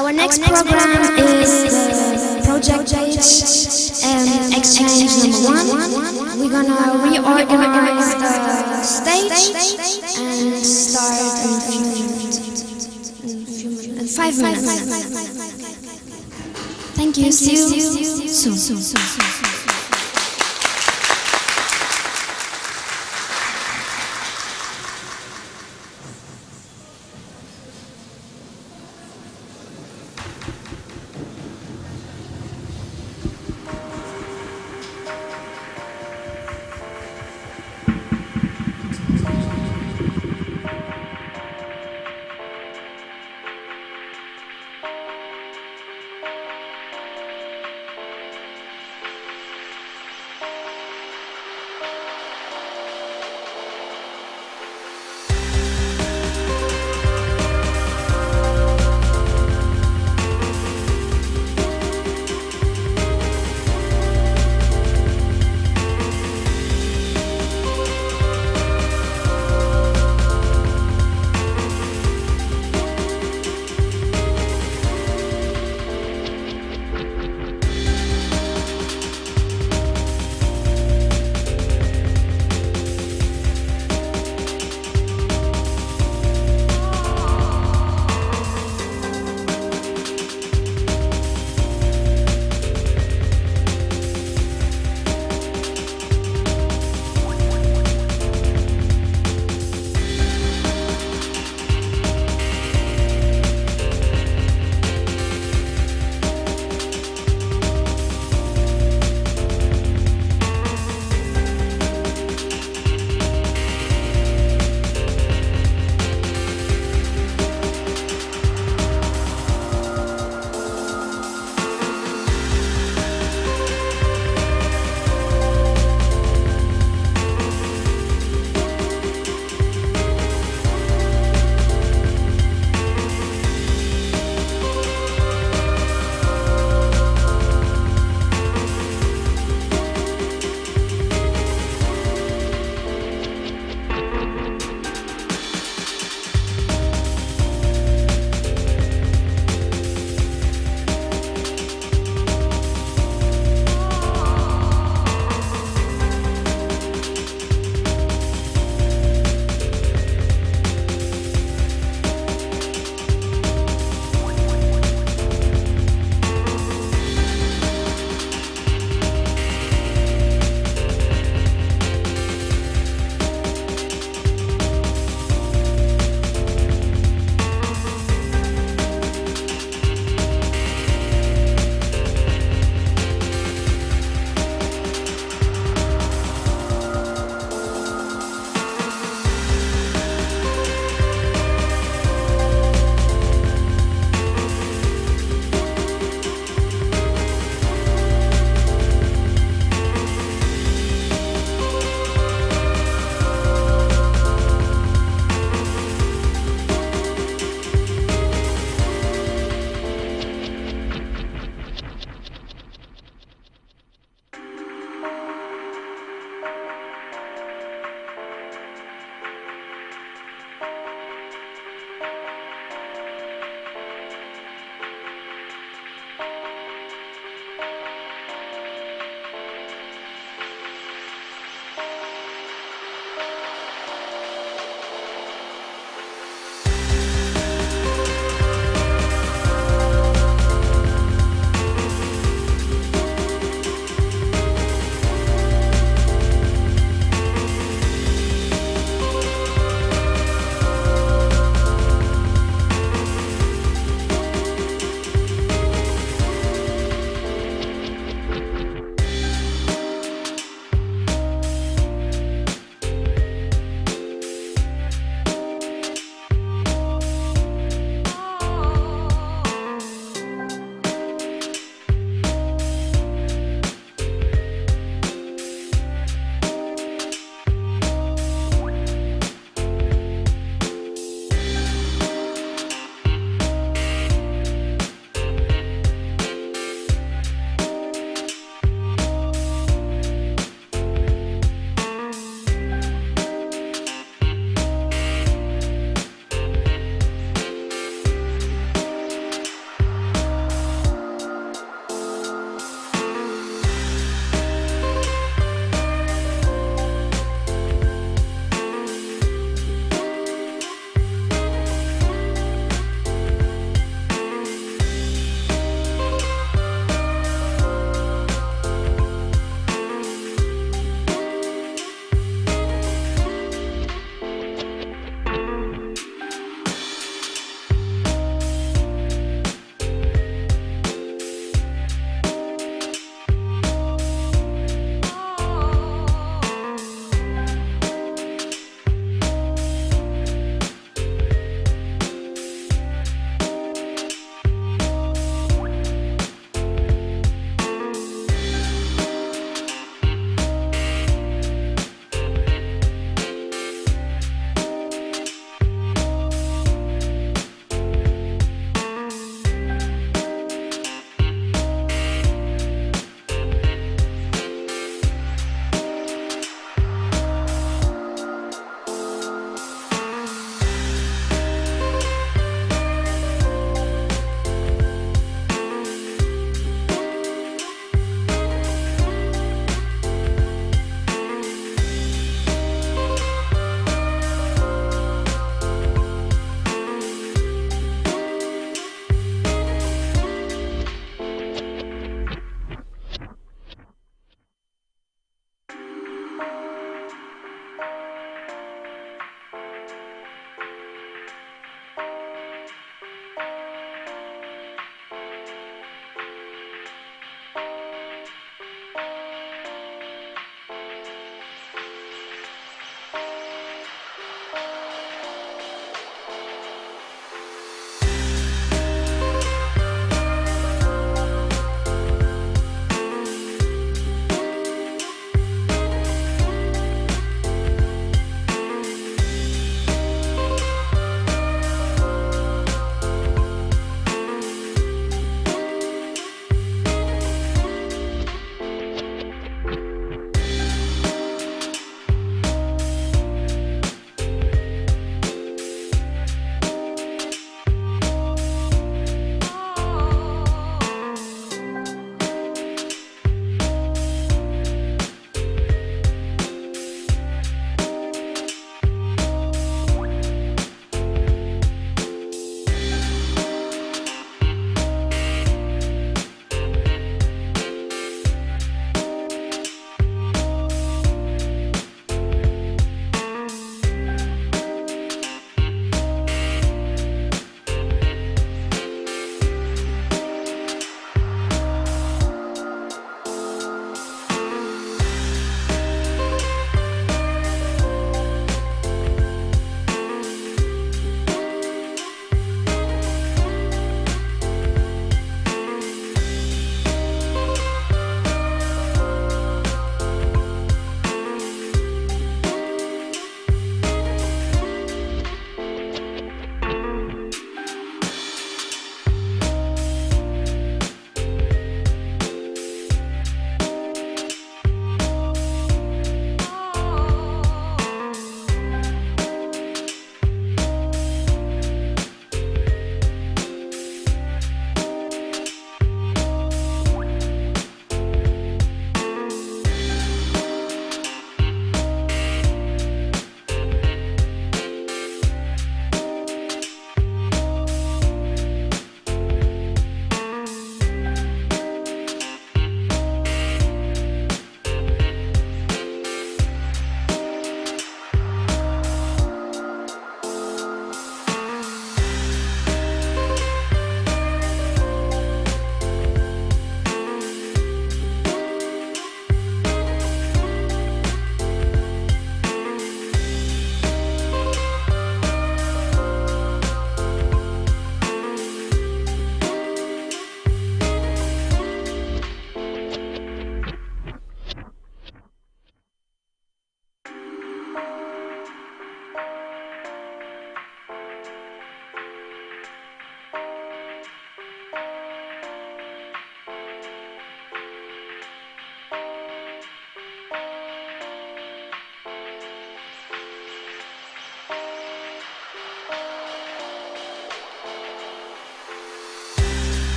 [SPEAKER 1] Our next program is Project Exchange #1. We're gonna reorganize the stage and start in 5 minutes. Thank you. See you soon.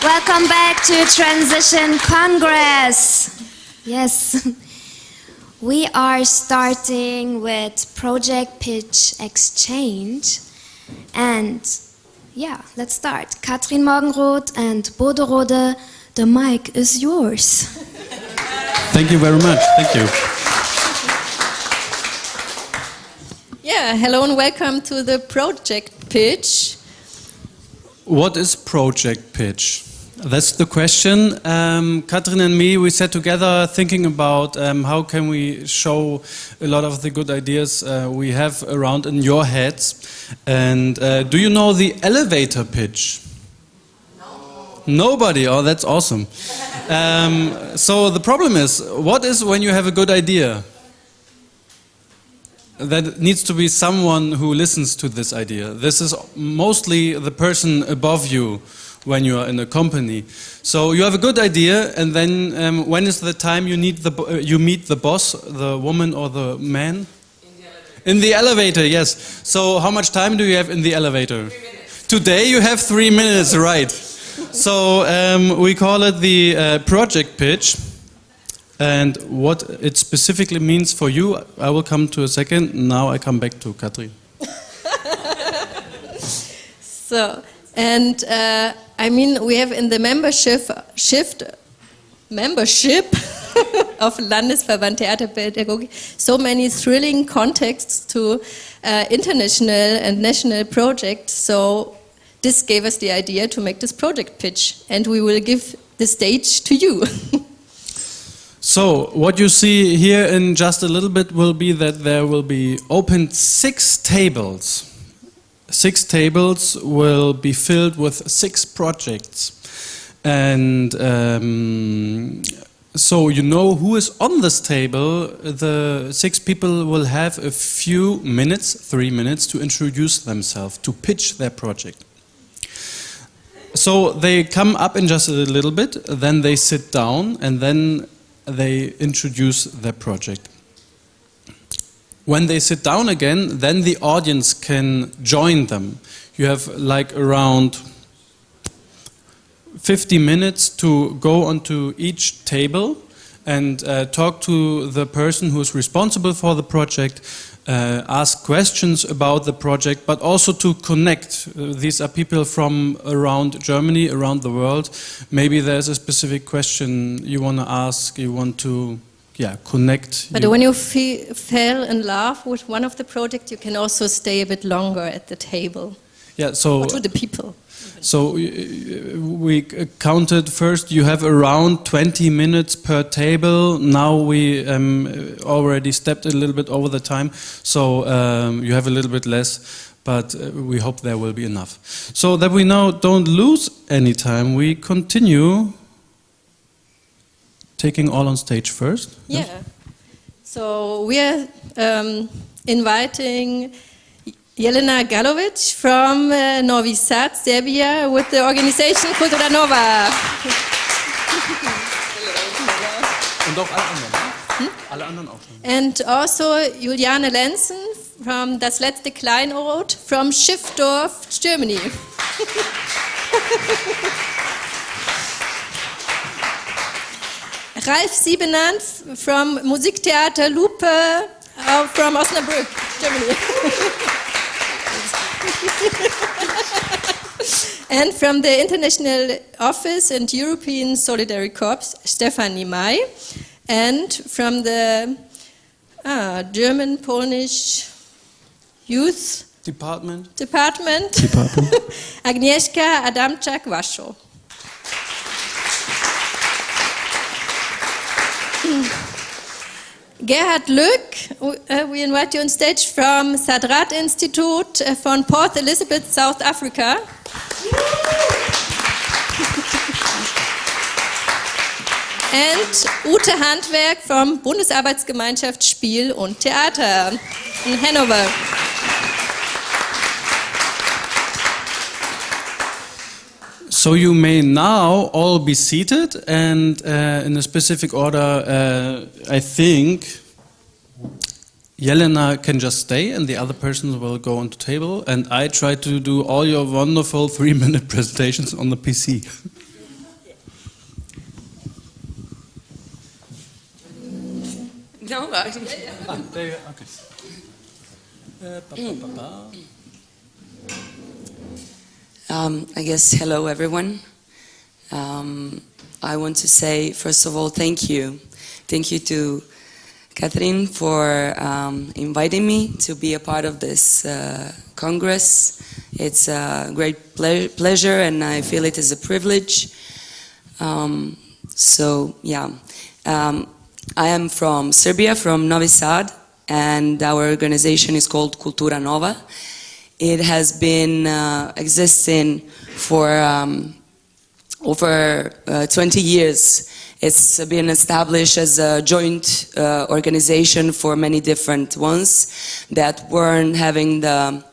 [SPEAKER 1] Welcome back to Transition Congress. Yes, we are starting with Project Pitch Exchange. And yeah, let's start. Katrin Morgenroth and Bodo Rode, the mic is yours.
[SPEAKER 7] Thank you very much. Thank you.
[SPEAKER 8] Yeah, hello and welcome to the Project Pitch.
[SPEAKER 7] What is Project Pitch? That's the question. Katrin and me, we sat together thinking about how can we show a lot of the good ideas we have around in your heads. And do you know the elevator pitch? No. Nobody? Oh, that's awesome. So the problem is, what is when you have a good idea? That needs to be someone who listens to this idea. This is mostly the person above you when you are in a company. So you have a good idea, and then when is the time you meet the boss, the woman or the man? In the elevator, yes. So how much time do you have in the elevator? 3 minutes. Today you have 3 minutes, right. So we call it the project pitch. And what it specifically means for you, I will come to a second. Now I come back to Katrin.
[SPEAKER 8] So, and I mean, we have in the membership of Landesverband Theaterpädagogik so many thrilling contexts to international and national projects. So this gave us the idea to make this project pitch, and we will give the stage to you.
[SPEAKER 7] So, what you see here in just a little bit will be that there will be opened 6 tables. 6 tables will be filled with 6 projects. And so you know who is on this table. The 6 people will have a few minutes, 3 minutes, to introduce themselves, to pitch their project. So they come up in just a little bit, then they sit down, and then they introduce their project. When they sit down again, then the audience can join them. You have like around 50 minutes to go onto each table and talk to the person who is responsible for the project, ask questions about the project, but also to connect. These are people from around Germany, around the world. Maybe there's a specific question you want to ask, you want to connect.
[SPEAKER 8] But when you fell in love with one of the projects, you can also stay a bit longer at the table.
[SPEAKER 7] Yeah, so
[SPEAKER 8] or to the people.
[SPEAKER 7] So we counted first, you have around 20 minutes per table. Now we already stepped a little bit over the time, so you have a little bit less, but we hope there will be enough. So that we now don't lose any time, we continue taking all on stage first.
[SPEAKER 8] Yeah.
[SPEAKER 7] Yes?
[SPEAKER 8] So we are inviting Jelena Galovic from Novi Sad, Serbia, with the organization Kultura Nova.
[SPEAKER 7] Und auch alle anderen. Alle anderen auch.
[SPEAKER 8] And also Juliane Lenzen from Das letzte Kleinod from Schiffdorf, Germany. Ralf Siebenand from Musiktheater Lupe from Osnabrück, Germany. And from the International Office and European Solidarity Corps, Stefanie May. And from the German-Polish Youth Department. Agnieszka Adamczak-Waschow. Gerhard Lück, we invite you on stage from Sadrat Institute from Port Elizabeth, South Africa. And Ute Handwerk from Bundesarbeitsgemeinschaft Spiel und Theater in Hanover.
[SPEAKER 7] So you may now all be seated, and in a specific order, I think Jelena can just stay and the other persons will go on the table, and I try to do all your wonderful 3-minute presentations on the PC.
[SPEAKER 9] No?
[SPEAKER 7] There you go. Okay.
[SPEAKER 9] I guess hello everyone. I want to say first of all thank you. Thank you to Catherine for inviting me to be a part of this Congress. It's a great pleasure and I feel it is a privilege. I am from Serbia, from Novi Sad, and our organization is called Kultura Nova. It has been existing for over 20 years. It's been established as a joint organization for many different ones that weren't having the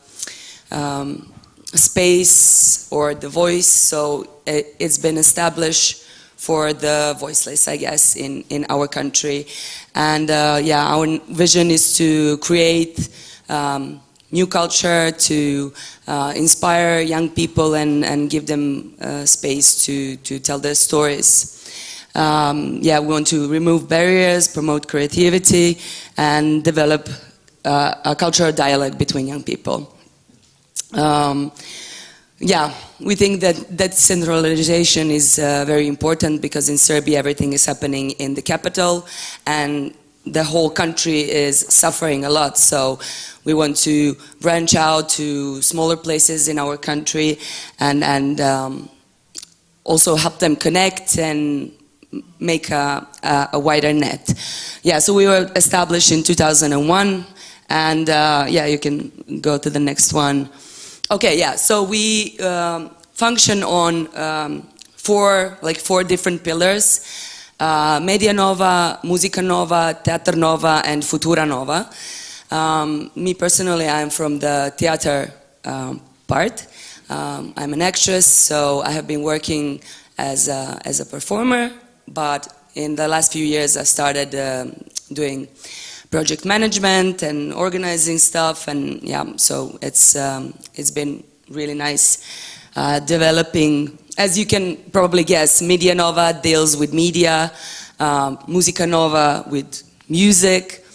[SPEAKER 9] space or the voice, so it's been established for the voiceless, I guess, in our country. And our vision is to create new culture, to inspire young people and give them space to tell their stories. We want to remove barriers, promote creativity, and develop a cultural dialogue between young people. We think that centralization is very important because in Serbia everything is happening in the capital and the whole country is suffering a lot. So we want to branch out to smaller places in our country and also help them connect and make a wider net. So we were established in 2001 and you can go to the next one. So we function on four different pillars. Media Nova, Musica Nova, Teatro Nova, and Futura Nova. Me personally, I'm from the theater part. I'm an actress, so I have been working as a performer, but in the last few years I started doing project management and organizing stuff, and so it's been really nice developing. As you can probably guess, Media Nova deals with media, Musica Nova with music,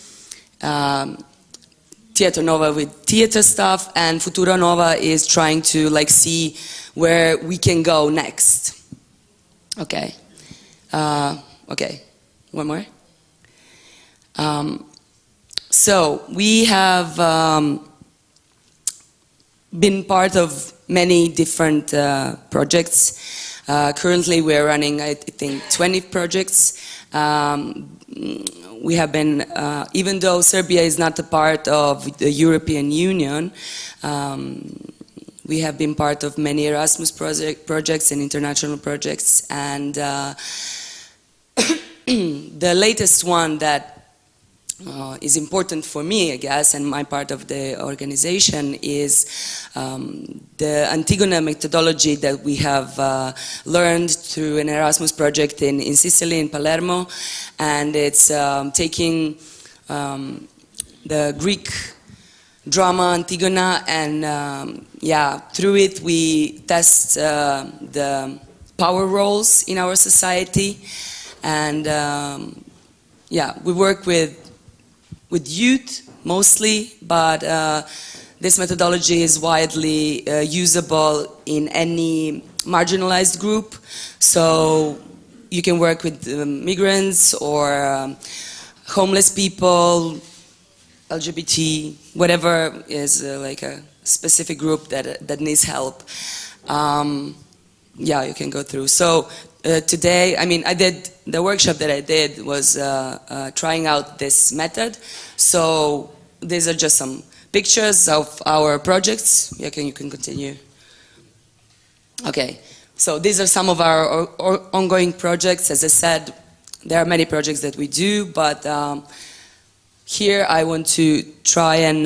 [SPEAKER 9] Teatro Nova with theater stuff, and Futura Nova is trying to see where we can go next. Okay, one more. So we have been part of many different projects. Currently we're running, I think, 20 projects. We have been, even though Serbia is not a part of the European Union, we have been part of many Erasmus projects and international projects, and the latest one that is important for me, I guess, and my part of the organization is the Antigona methodology that we have learned through an Erasmus project in Sicily, in Palermo, and it's taking the Greek drama Antigona, and through it we test the power roles in our society, and we work with youth mostly, but this methodology is widely usable in any marginalized group. So you can work with migrants or homeless people, LGBT, whatever is like a specific group that needs help. You can go through. So today, the workshop that I did was trying out this method. So these are just some pictures of our projects. You can continue. Okay, so these are some of our ongoing projects. As I said, there are many projects that we do, but here I want to try and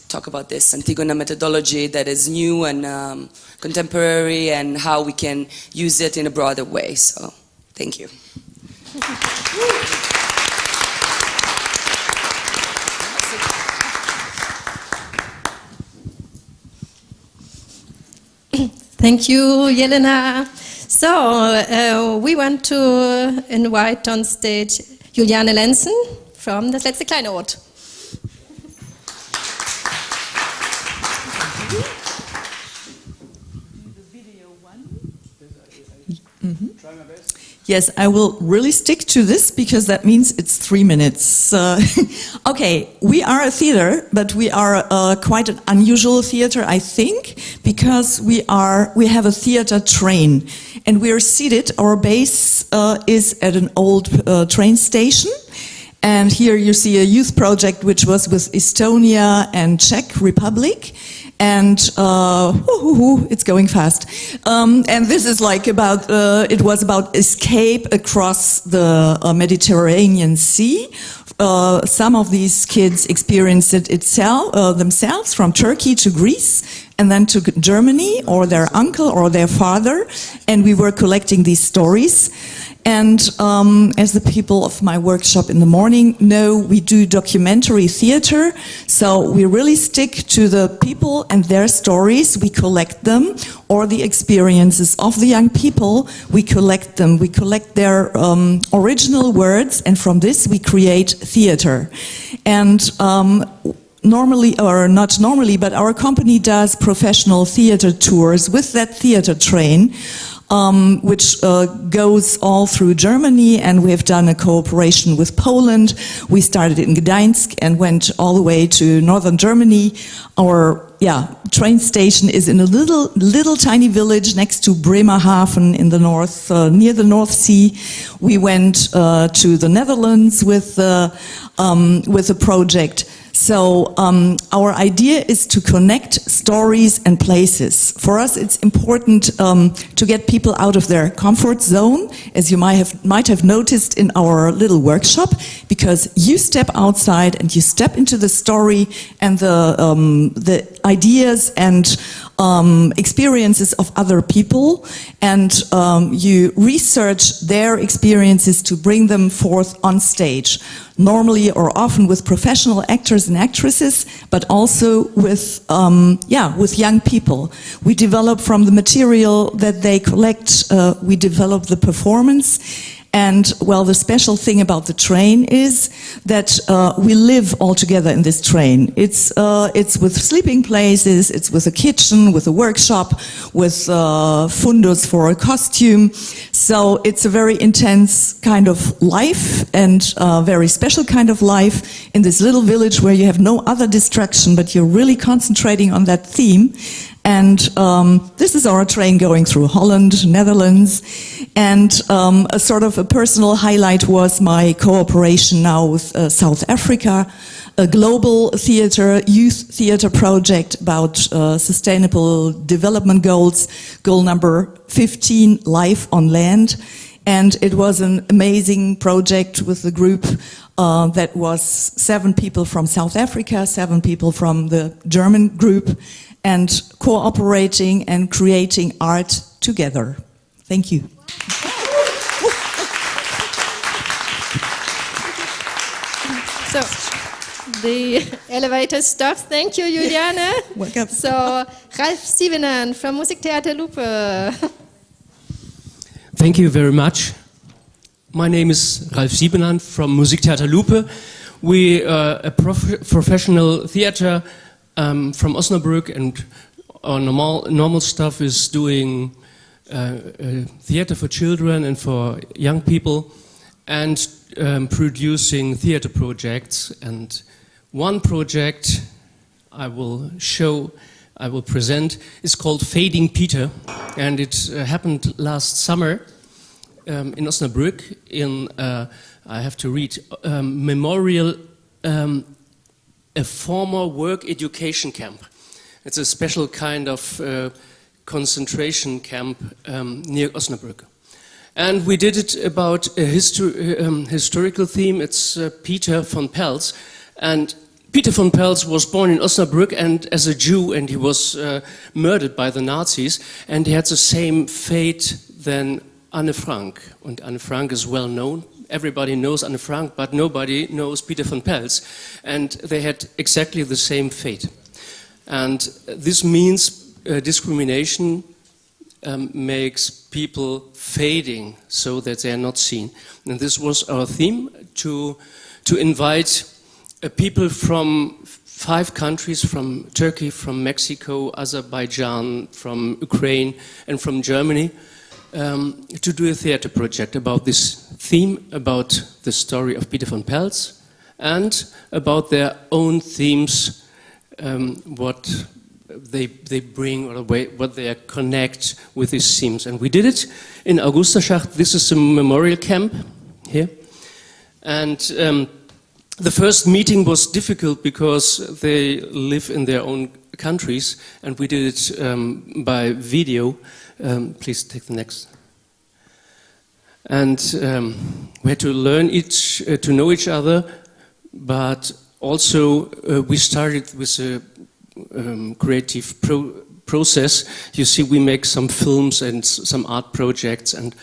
[SPEAKER 9] talk about this Antigona methodology that is new and contemporary, and how we can use it in a broader way. So, thank you.
[SPEAKER 8] Thank you, Jelena. So, we want to invite on stage Juliane Lenzen from Das letzte kleine Ort.
[SPEAKER 4] Yes, I will really stick to this because that means it's 3 minutes. Okay, we are a theater, but we are quite an unusual theater, I think, because we have a theater train, and we are seated. Our base is at an old train station. And here you see a youth project which was with Estonia and Czech Republic. And it's going fast. And this is like about, it was about escape across the Mediterranean Sea. Some of these kids experienced it themselves from Turkey to Greece and then to Germany, or their uncle or their father. And we were collecting these stories. And as the people of my workshop in the morning know, we do documentary theater. So we really stick to the people and their stories. We collect them, or the experiences of the young people. We collect them. We collect their original words, and from this we create theater. And normally, or not normally, but our company does professional theater tours with that theater train. Which goes all through Germany, and we have done a cooperation with Poland. We started in Gdańsk and went all the way to northern Germany. Our train station is in a little tiny village next to Bremerhaven in the north, near the North Sea. We went to the Netherlands with a project. So our idea is to connect stories and places. For us, it's important to get people out of their comfort zone, as you might have noticed in our little workshop, because you step outside and you step into the story and the ideas and experiences of other people, and you research their experiences to bring them forth on stage. Normally or often with professional actors and actresses, but also with young people. We develop from the material that they collect, we develop the performance. And well, the special thing about the train is that we live all together in this train. It's with sleeping places, it's with a kitchen, with a workshop, with fundus for a costume. So it's a very intense kind of life, and a very special kind of life in this little village where you have no other distraction, but you're really concentrating on that theme. And this is our train going through Holland, Netherlands, and a sort of a personal highlight was my cooperation now with South Africa, a global theater, youth theater project about sustainable development goals, goal number 15, Life on Land. And it was an amazing project with the group that was 7 people from South Africa, 7 people from the German group, and cooperating and creating art together. Thank you.
[SPEAKER 8] So, the elevator stops. Thank you, Juliane.
[SPEAKER 4] Welcome.
[SPEAKER 8] So, Ralf Sievenan from Musiktheater Lupe.
[SPEAKER 10] Thank you very much. My name is Ralf Siebenan from Musiktheater Lupe. We are a professional theater from Osnabrück, and our normal stuff is doing theater for children and for young people, and producing theater projects. And one project I will present is called Fading Peter, and it happened last summer in Osnabrück in, I have to read, Memorial, a former work education camp. It's a special kind of concentration camp near Osnabrück. And we did it about a historical theme. It's Peter von Pels. And Peter von Pels was born in Osnabrück and as a Jew, and he was murdered by the Nazis, and he had the same fate than Anne Frank. And Anne Frank is well known. Everybody knows Anne Frank, but nobody knows Peter von Pels. And they had exactly the same fate. And this means discrimination makes people fading so that they are not seen. And this was our theme, to invite people from 5 countries, from Turkey, from Mexico, Azerbaijan, from Ukraine, and from Germany, to do a theater project about this theme, about the story of Peter von Pels, and about their own themes, what they bring, or what they connect with these themes. And we did it in Augusterschacht. This is a memorial camp here. And the first meeting was difficult because they live in their own countries, and we did it by video. Please take the next. And we had to learn to know each other, but also we started with a creative process. You see, we make some films and some art projects, and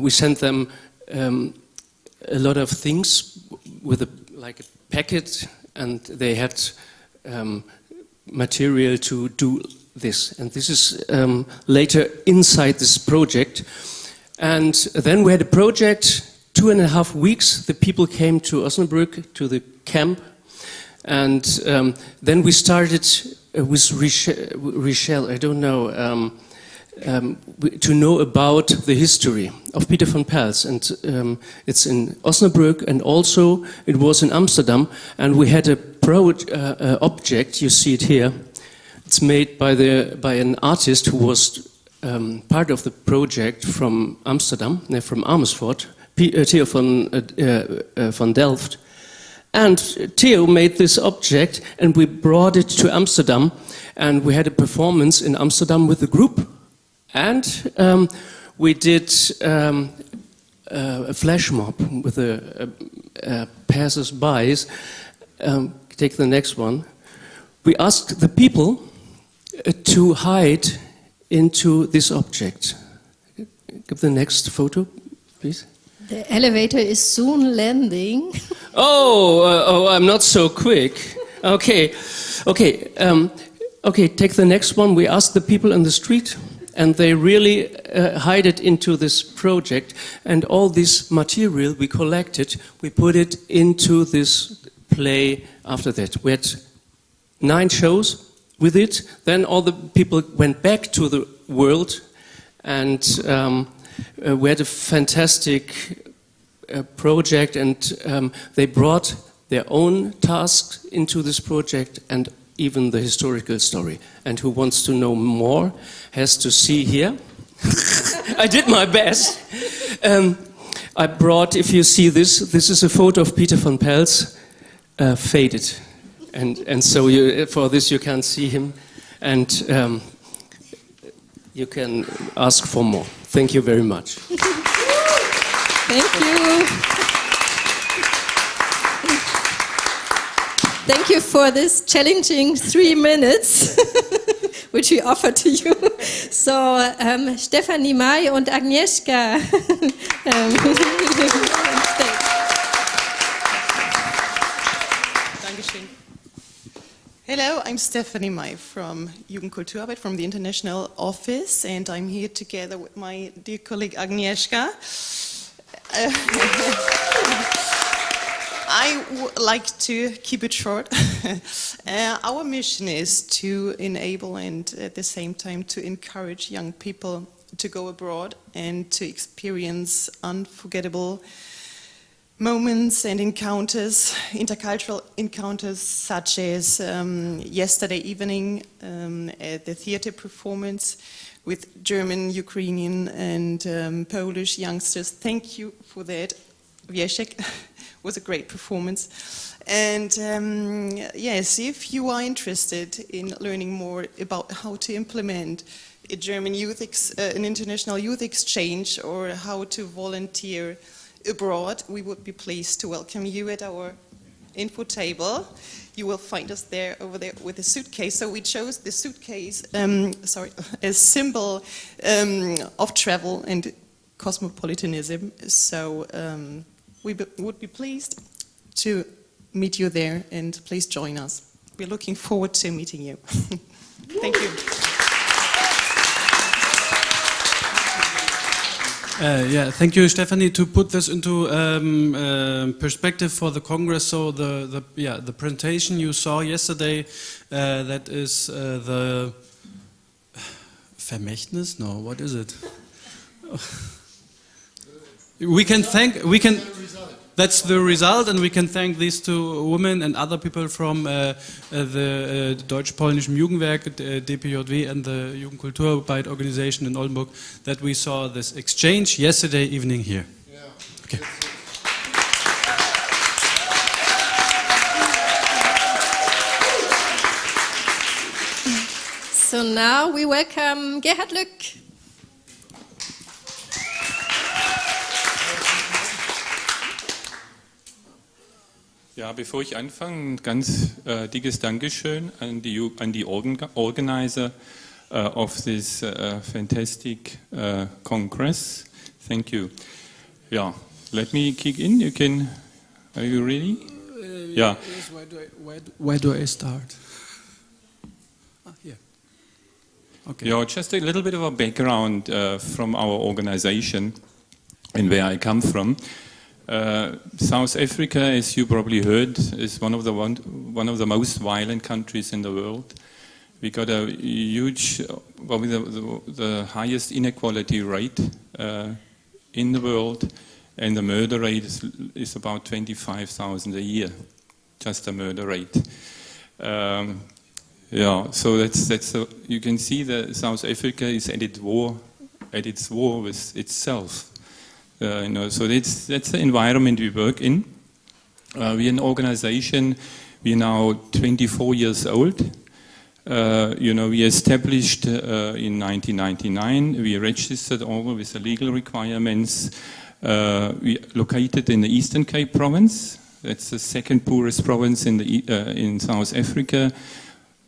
[SPEAKER 10] we sent them a lot of things with like a packet, and they had material to do this. And this is later inside this project. And then we had a project, 2.5 weeks. The people came to Osnabrück, to the camp. And then we started with Richelle, I don't know, to know about the history of Peter von Pels. And it's in Osnabrück, and also it was in Amsterdam. And we had a object, you see it here. It's made by an artist who was part of the project from Amsterdam, from Amersfoort, Theo van Delft. And Theo made this object, and we brought it to Amsterdam, and we had a performance in Amsterdam with the group. And we did a flash mob with the passers-by. Take the next one. We asked the people to hide into this object. Give the next photo, please.
[SPEAKER 8] The elevator is soon landing.
[SPEAKER 10] Oh, I'm not so quick. Okay, take the next one. We asked the people in the street, and they really hide it into this project. And all this material we collected, we put it into this play after that. We had 9 shows with it. Then all the people went back to the world, and we had a fantastic project, and they brought their own tasks into this project, and even the historical story. And who wants to know more has to see here. I did my best. I brought, if you see this is a photo of Peter von Pels, faded. And so for this you can't see him, and you can ask for more. Thank you very much.
[SPEAKER 8] Thank you. Thank you for this challenging 3 minutes, which we offer to you. So, Stefanie May und Agnieszka.
[SPEAKER 11] Hello, I'm Stephanie May from Jugendkulturarbeit, from the International Office, and I'm here together with my dear colleague Agnieszka. I would like to keep it short. Our mission is to enable and at the same time to encourage young people to go abroad and to experience unforgettable moments and encounters, intercultural encounters, such as yesterday evening at the theater performance with German, Ukrainian and Polish youngsters. Thank you for that. Wieszek was a great performance. And yes, if you are interested in learning more about how to implement a German an international youth exchange, or how to volunteer abroad, we would be pleased to welcome you at our info table. You will find us there, over there, with a suitcase. So we chose the suitcase, as symbol of travel and cosmopolitanism. So we would be pleased to meet you there, and please join us. We're looking forward to meeting you. Thank you.
[SPEAKER 7] Yeah, thank you, Stephanie. To put this into perspective for the Congress, so the presentation you saw yesterday, that is the Vermächtnis? No, what is it? That's the result, and we can thank these two women and other people from the Deutsch-Polnischen Jugendwerk, DPJW, and the Jugendkulturarbeit organization in Oldenburg, that we saw this exchange yesterday evening here.
[SPEAKER 6] Yeah.
[SPEAKER 7] Okay.
[SPEAKER 8] So now we welcome Gerhard Lück.
[SPEAKER 12] Ja, bevor ich anfange, ein ganz dickes Dankeschön an die Organizer of this fantastic Congress. Thank you. Yeah, let me kick in. Are you ready? Yeah.
[SPEAKER 7] Yes, where do I start? Here. Okay.
[SPEAKER 12] Yeah, just a little bit of a background from our organization and where I come from. South Africa, as you probably heard, is one of the most violent countries in the world. We got a huge, probably the highest inequality rate in the world, and the murder rate is about 25,000 a year, just a murder rate. Yeah, so that's you can see that South Africa is at its war with itself. So that's the environment we work in. We're an organization. We're now 24 years old. We established in 1999. We registered all with the legal requirements. We located in the Eastern Cape province. That's the second poorest province in South Africa.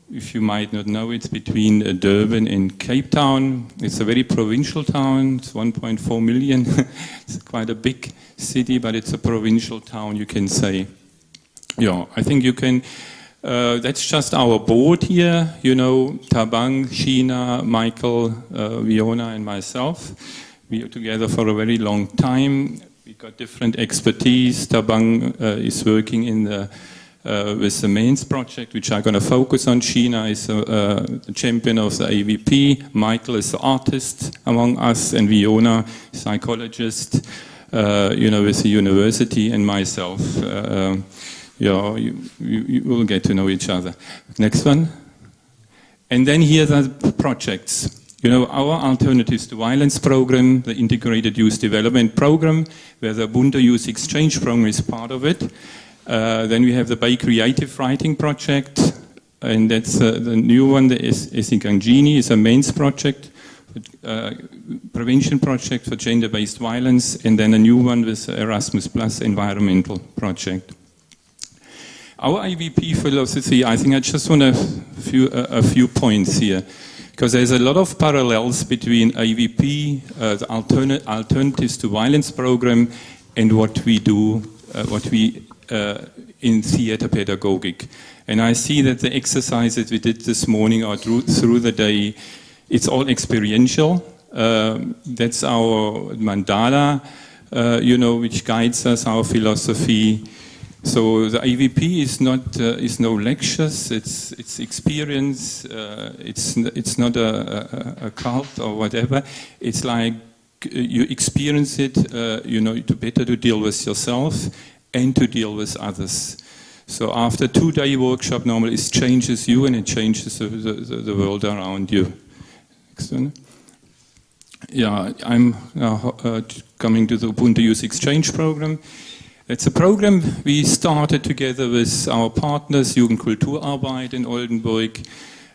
[SPEAKER 12] If you might not know, it's between Durban and Cape Town. It's a very provincial town. It's 1.4 million. It's quite a big city, but it's a provincial town, you can say. Yeah, I think you can. That's just our board here. Tabang, Sheena, Michael, Viona, and myself. We are together for a very long time. We got different expertise. Tabang is working with the mains project, which I'm going to focus on. Sheena is the champion of the AVP. Michael is the artist among us, and Viona, psychologist, with the university, and myself. You will get to know each other. Next one. And then here are the projects. Our Alternatives to Violence program, the Integrated Youth Development program, where the Ubuntu Youth Exchange program is part of it. Then we have the Bay Creative Writing project, and that's the new one. The Esikangini is a mains project, prevention project for gender-based violence, and then a new one with Erasmus Plus environmental project. Our IVP philosophy, I think I just want a few points here, because there's a lot of parallels between IVP, the Alternatives to Violence program, and what we do, in theater pedagogic. And I see that the exercises we did this morning or through the day, it's all experiential. That's our mandala, which guides us, our philosophy. So the IVP is no lectures, it's experience, it's not a cult or whatever. It's like you experience it, to better to deal with yourself and to deal with others. So after 2-day workshop, normally it changes you and it changes the world around you. Next one. Yeah, I'm coming to the Ubuntu Youth Exchange program. It's a program we started together with our partners, Jugendkulturarbeit in Oldenburg.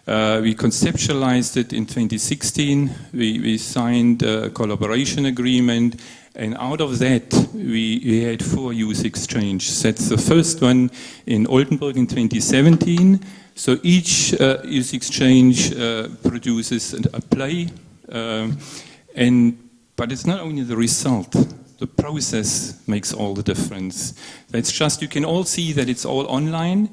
[SPEAKER 12] We conceptualized it in 2016. We signed a collaboration agreement, and out of that we had 4 youth exchanges. That's the first one in Oldenburg in 2017. So each youth exchange produces a play, but it's not only the result. The process makes all the difference. That's just, you can all see that it's all online.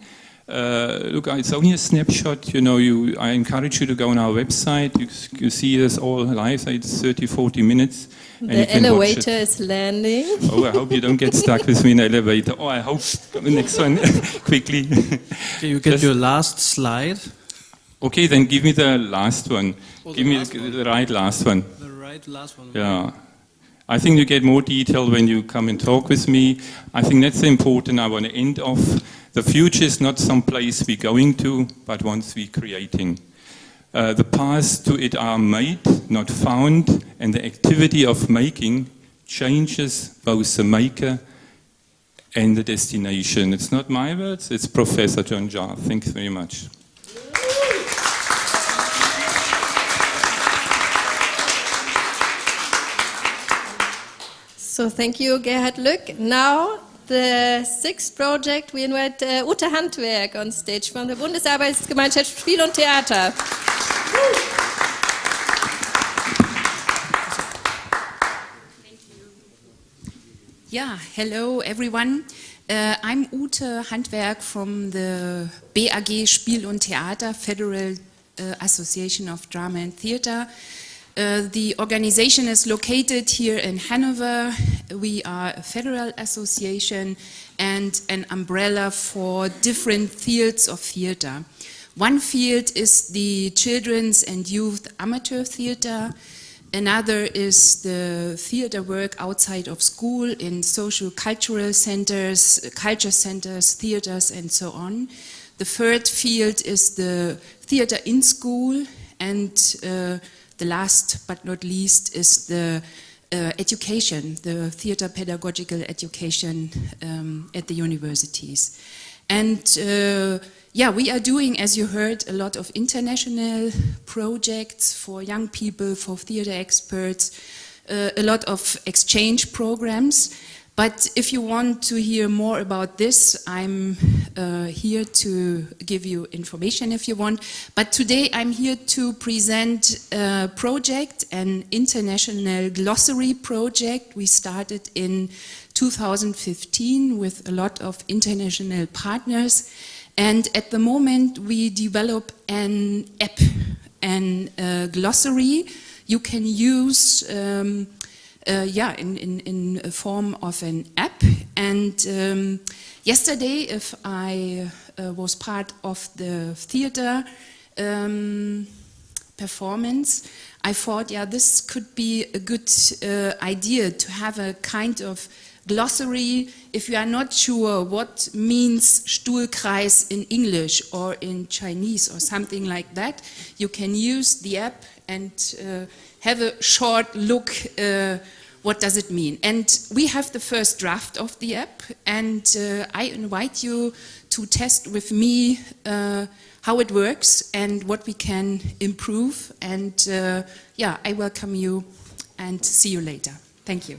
[SPEAKER 12] Look, it's only a snapshot. You know, I encourage you to go on our website. You see us all live. It's 30, 40 minutes.
[SPEAKER 8] The elevator is landing.
[SPEAKER 12] Oh, I hope you don't get stuck with me in the elevator. Oh, I hope the next one quickly.
[SPEAKER 7] Can you get your last slide?
[SPEAKER 12] Okay, then give me the last one. Give me the right last one.
[SPEAKER 7] The right last one.
[SPEAKER 12] Yeah. I think you get more detail when you come and talk with me. I think that's important. I want to end off. The future is not some place we're going to, but once we're creating. The paths to it are made, not found, and the activity of making changes both the maker and the destination. It's not my words, it's Professor John Jarr. Thanks very much.
[SPEAKER 8] So thank you, Gerhard Lück. Now, the sixth project, we invite Ute Handwerk on stage from the Bundesarbeitsgemeinschaft Spiel und Theater.
[SPEAKER 13] Yeah, hello everyone. I'm Ute Handwerk from the BAG Spiel und Theater, Federal Association of Drama and Theater. The organization is located here in Hanover. We are a federal association and an umbrella for different fields of theater. One field is the children's and youth amateur theater. Another is the theater work outside of school in social cultural centers, culture centers, theaters, and so on. The third field is the theater in school, and the last but not least is the education, the theater pedagogical education at the universities. And yeah, we are doing, as you heard, a lot of international projects for young people, for theater experts, a lot of exchange programs. But if you want to hear more about this, I'm here to give you information if you want. But today I'm here to present a project, an international glossary project we started in 2015 with a lot of international partners. And at the moment we develop an app, an glossary you can use yeah, in a form of an app. And yesterday, if I was part of the theater performance, I thought, yeah, this could be a good idea to have a kind of glossary. If you are not sure what means Stuhlkreis in English or in Chinese or something like that, you can use the app and have a short look what does it mean. And we have the first draft of the app, and I invite you to test with me how it works and what we can improve. And yeah, I welcome you and see you later. Thank you.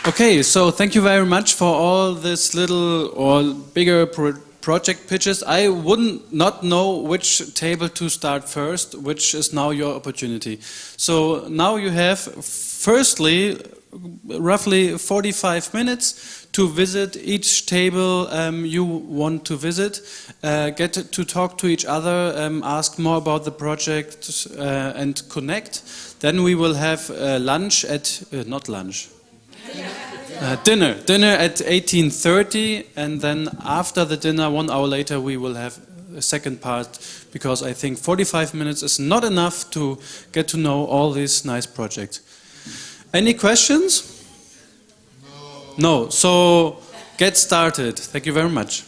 [SPEAKER 7] Okay, so thank you very much for all this little or bigger project pitches. I wouldn't not know which table to start first, which is now your opportunity. So now you have, firstly, roughly 45 minutes to visit each table you want to visit, get to talk to each other, ask more about the project and connect. Then we will have lunch at, not lunch, dinner at 18:30, and then after the dinner, 1 hour later, we will have a second part, because I think 45 minutes is not enough to get to know all these nice projects. Any questions? No. So get started. Thank you very much.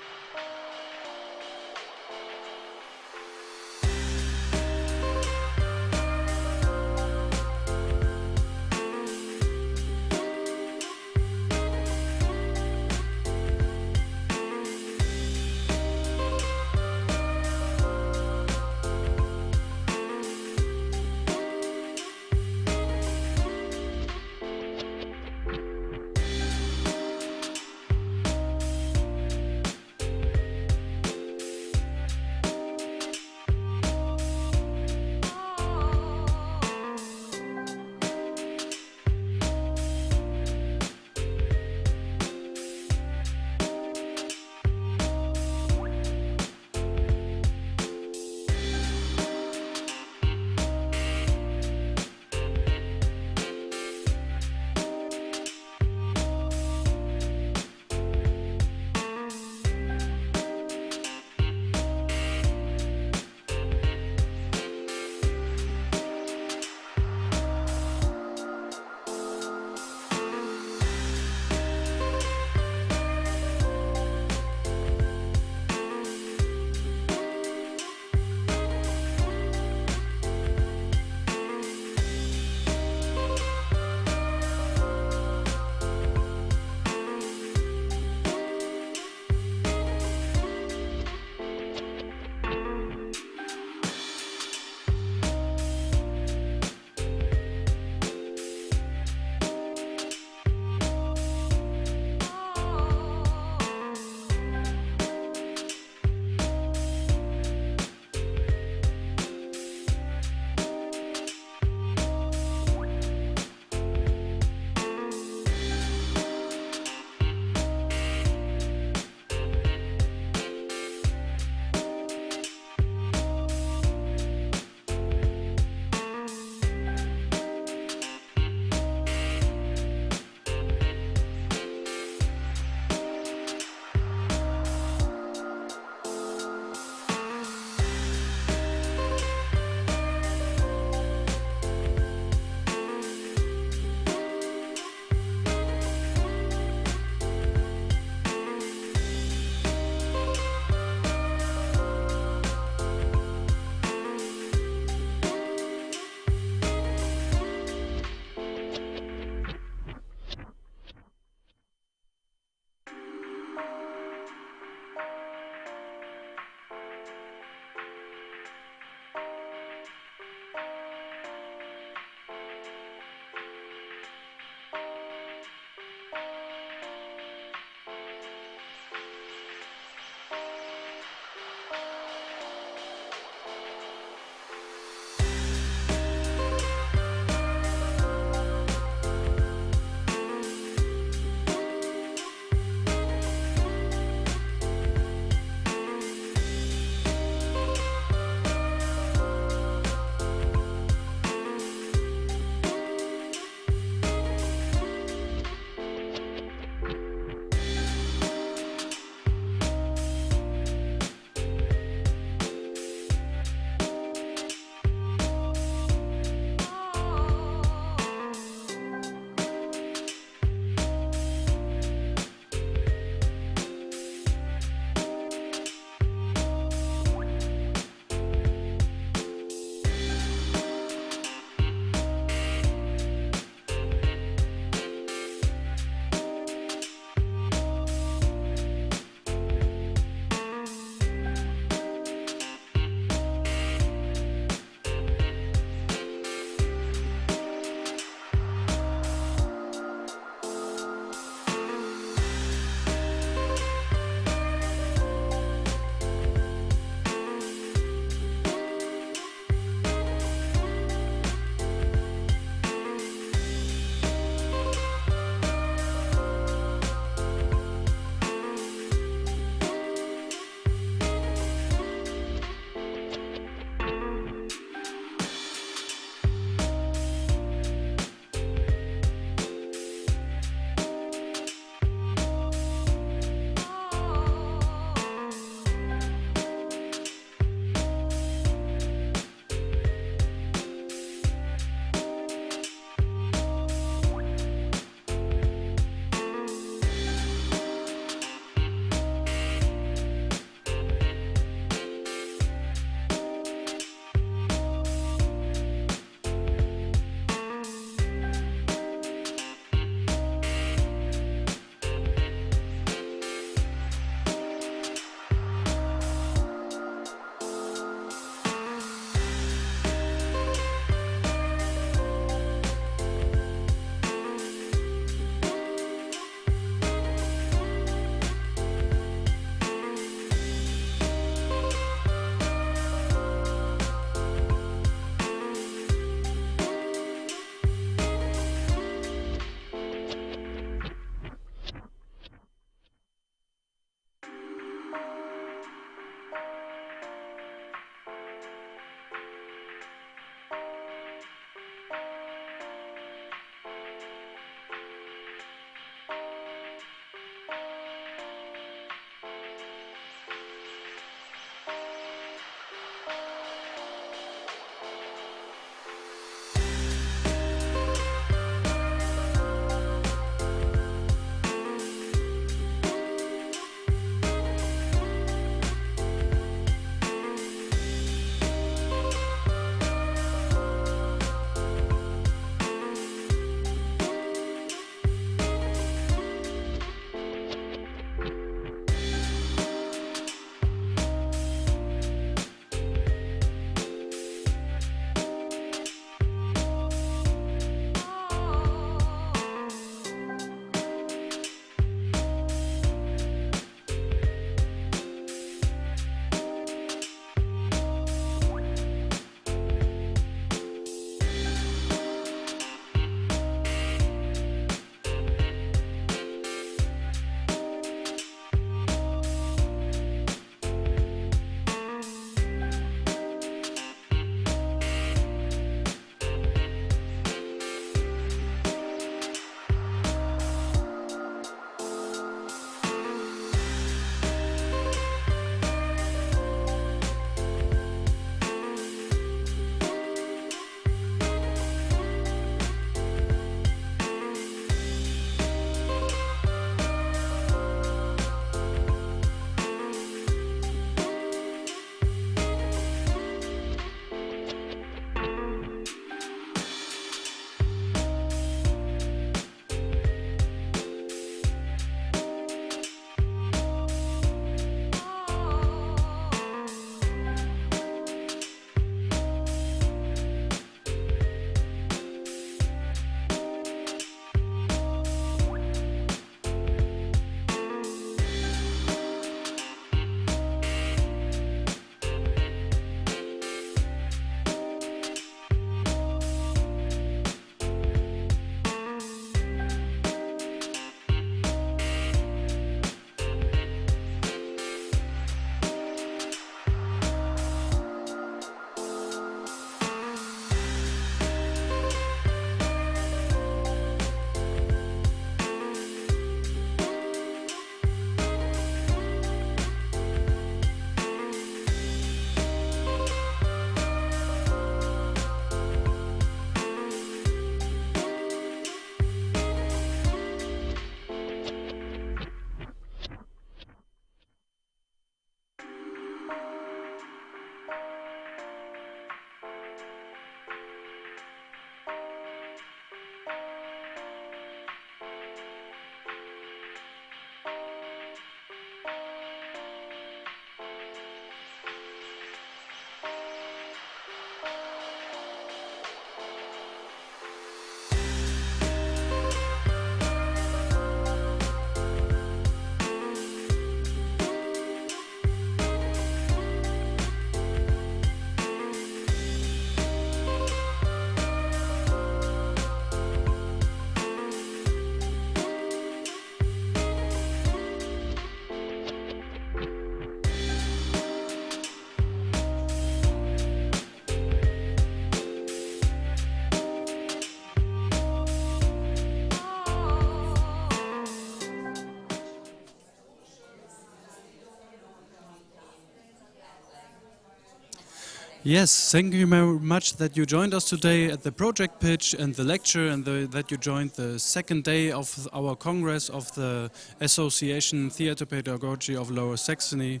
[SPEAKER 7] Yes, thank you very much that you joined us today at the project pitch and the lecture, and that you joined the second day of our Congress of the Association Theatre Pedagogy of Lower Saxony,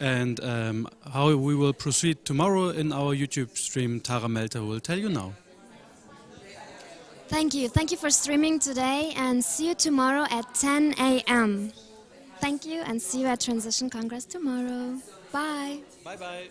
[SPEAKER 7] and how we will proceed tomorrow in our YouTube stream. Tara Melter will tell you now.
[SPEAKER 1] Thank you. Thank you for streaming today, and see you tomorrow at 10 a.m. Thank you, and see you at Transition Congress tomorrow. Bye.
[SPEAKER 7] Bye-bye.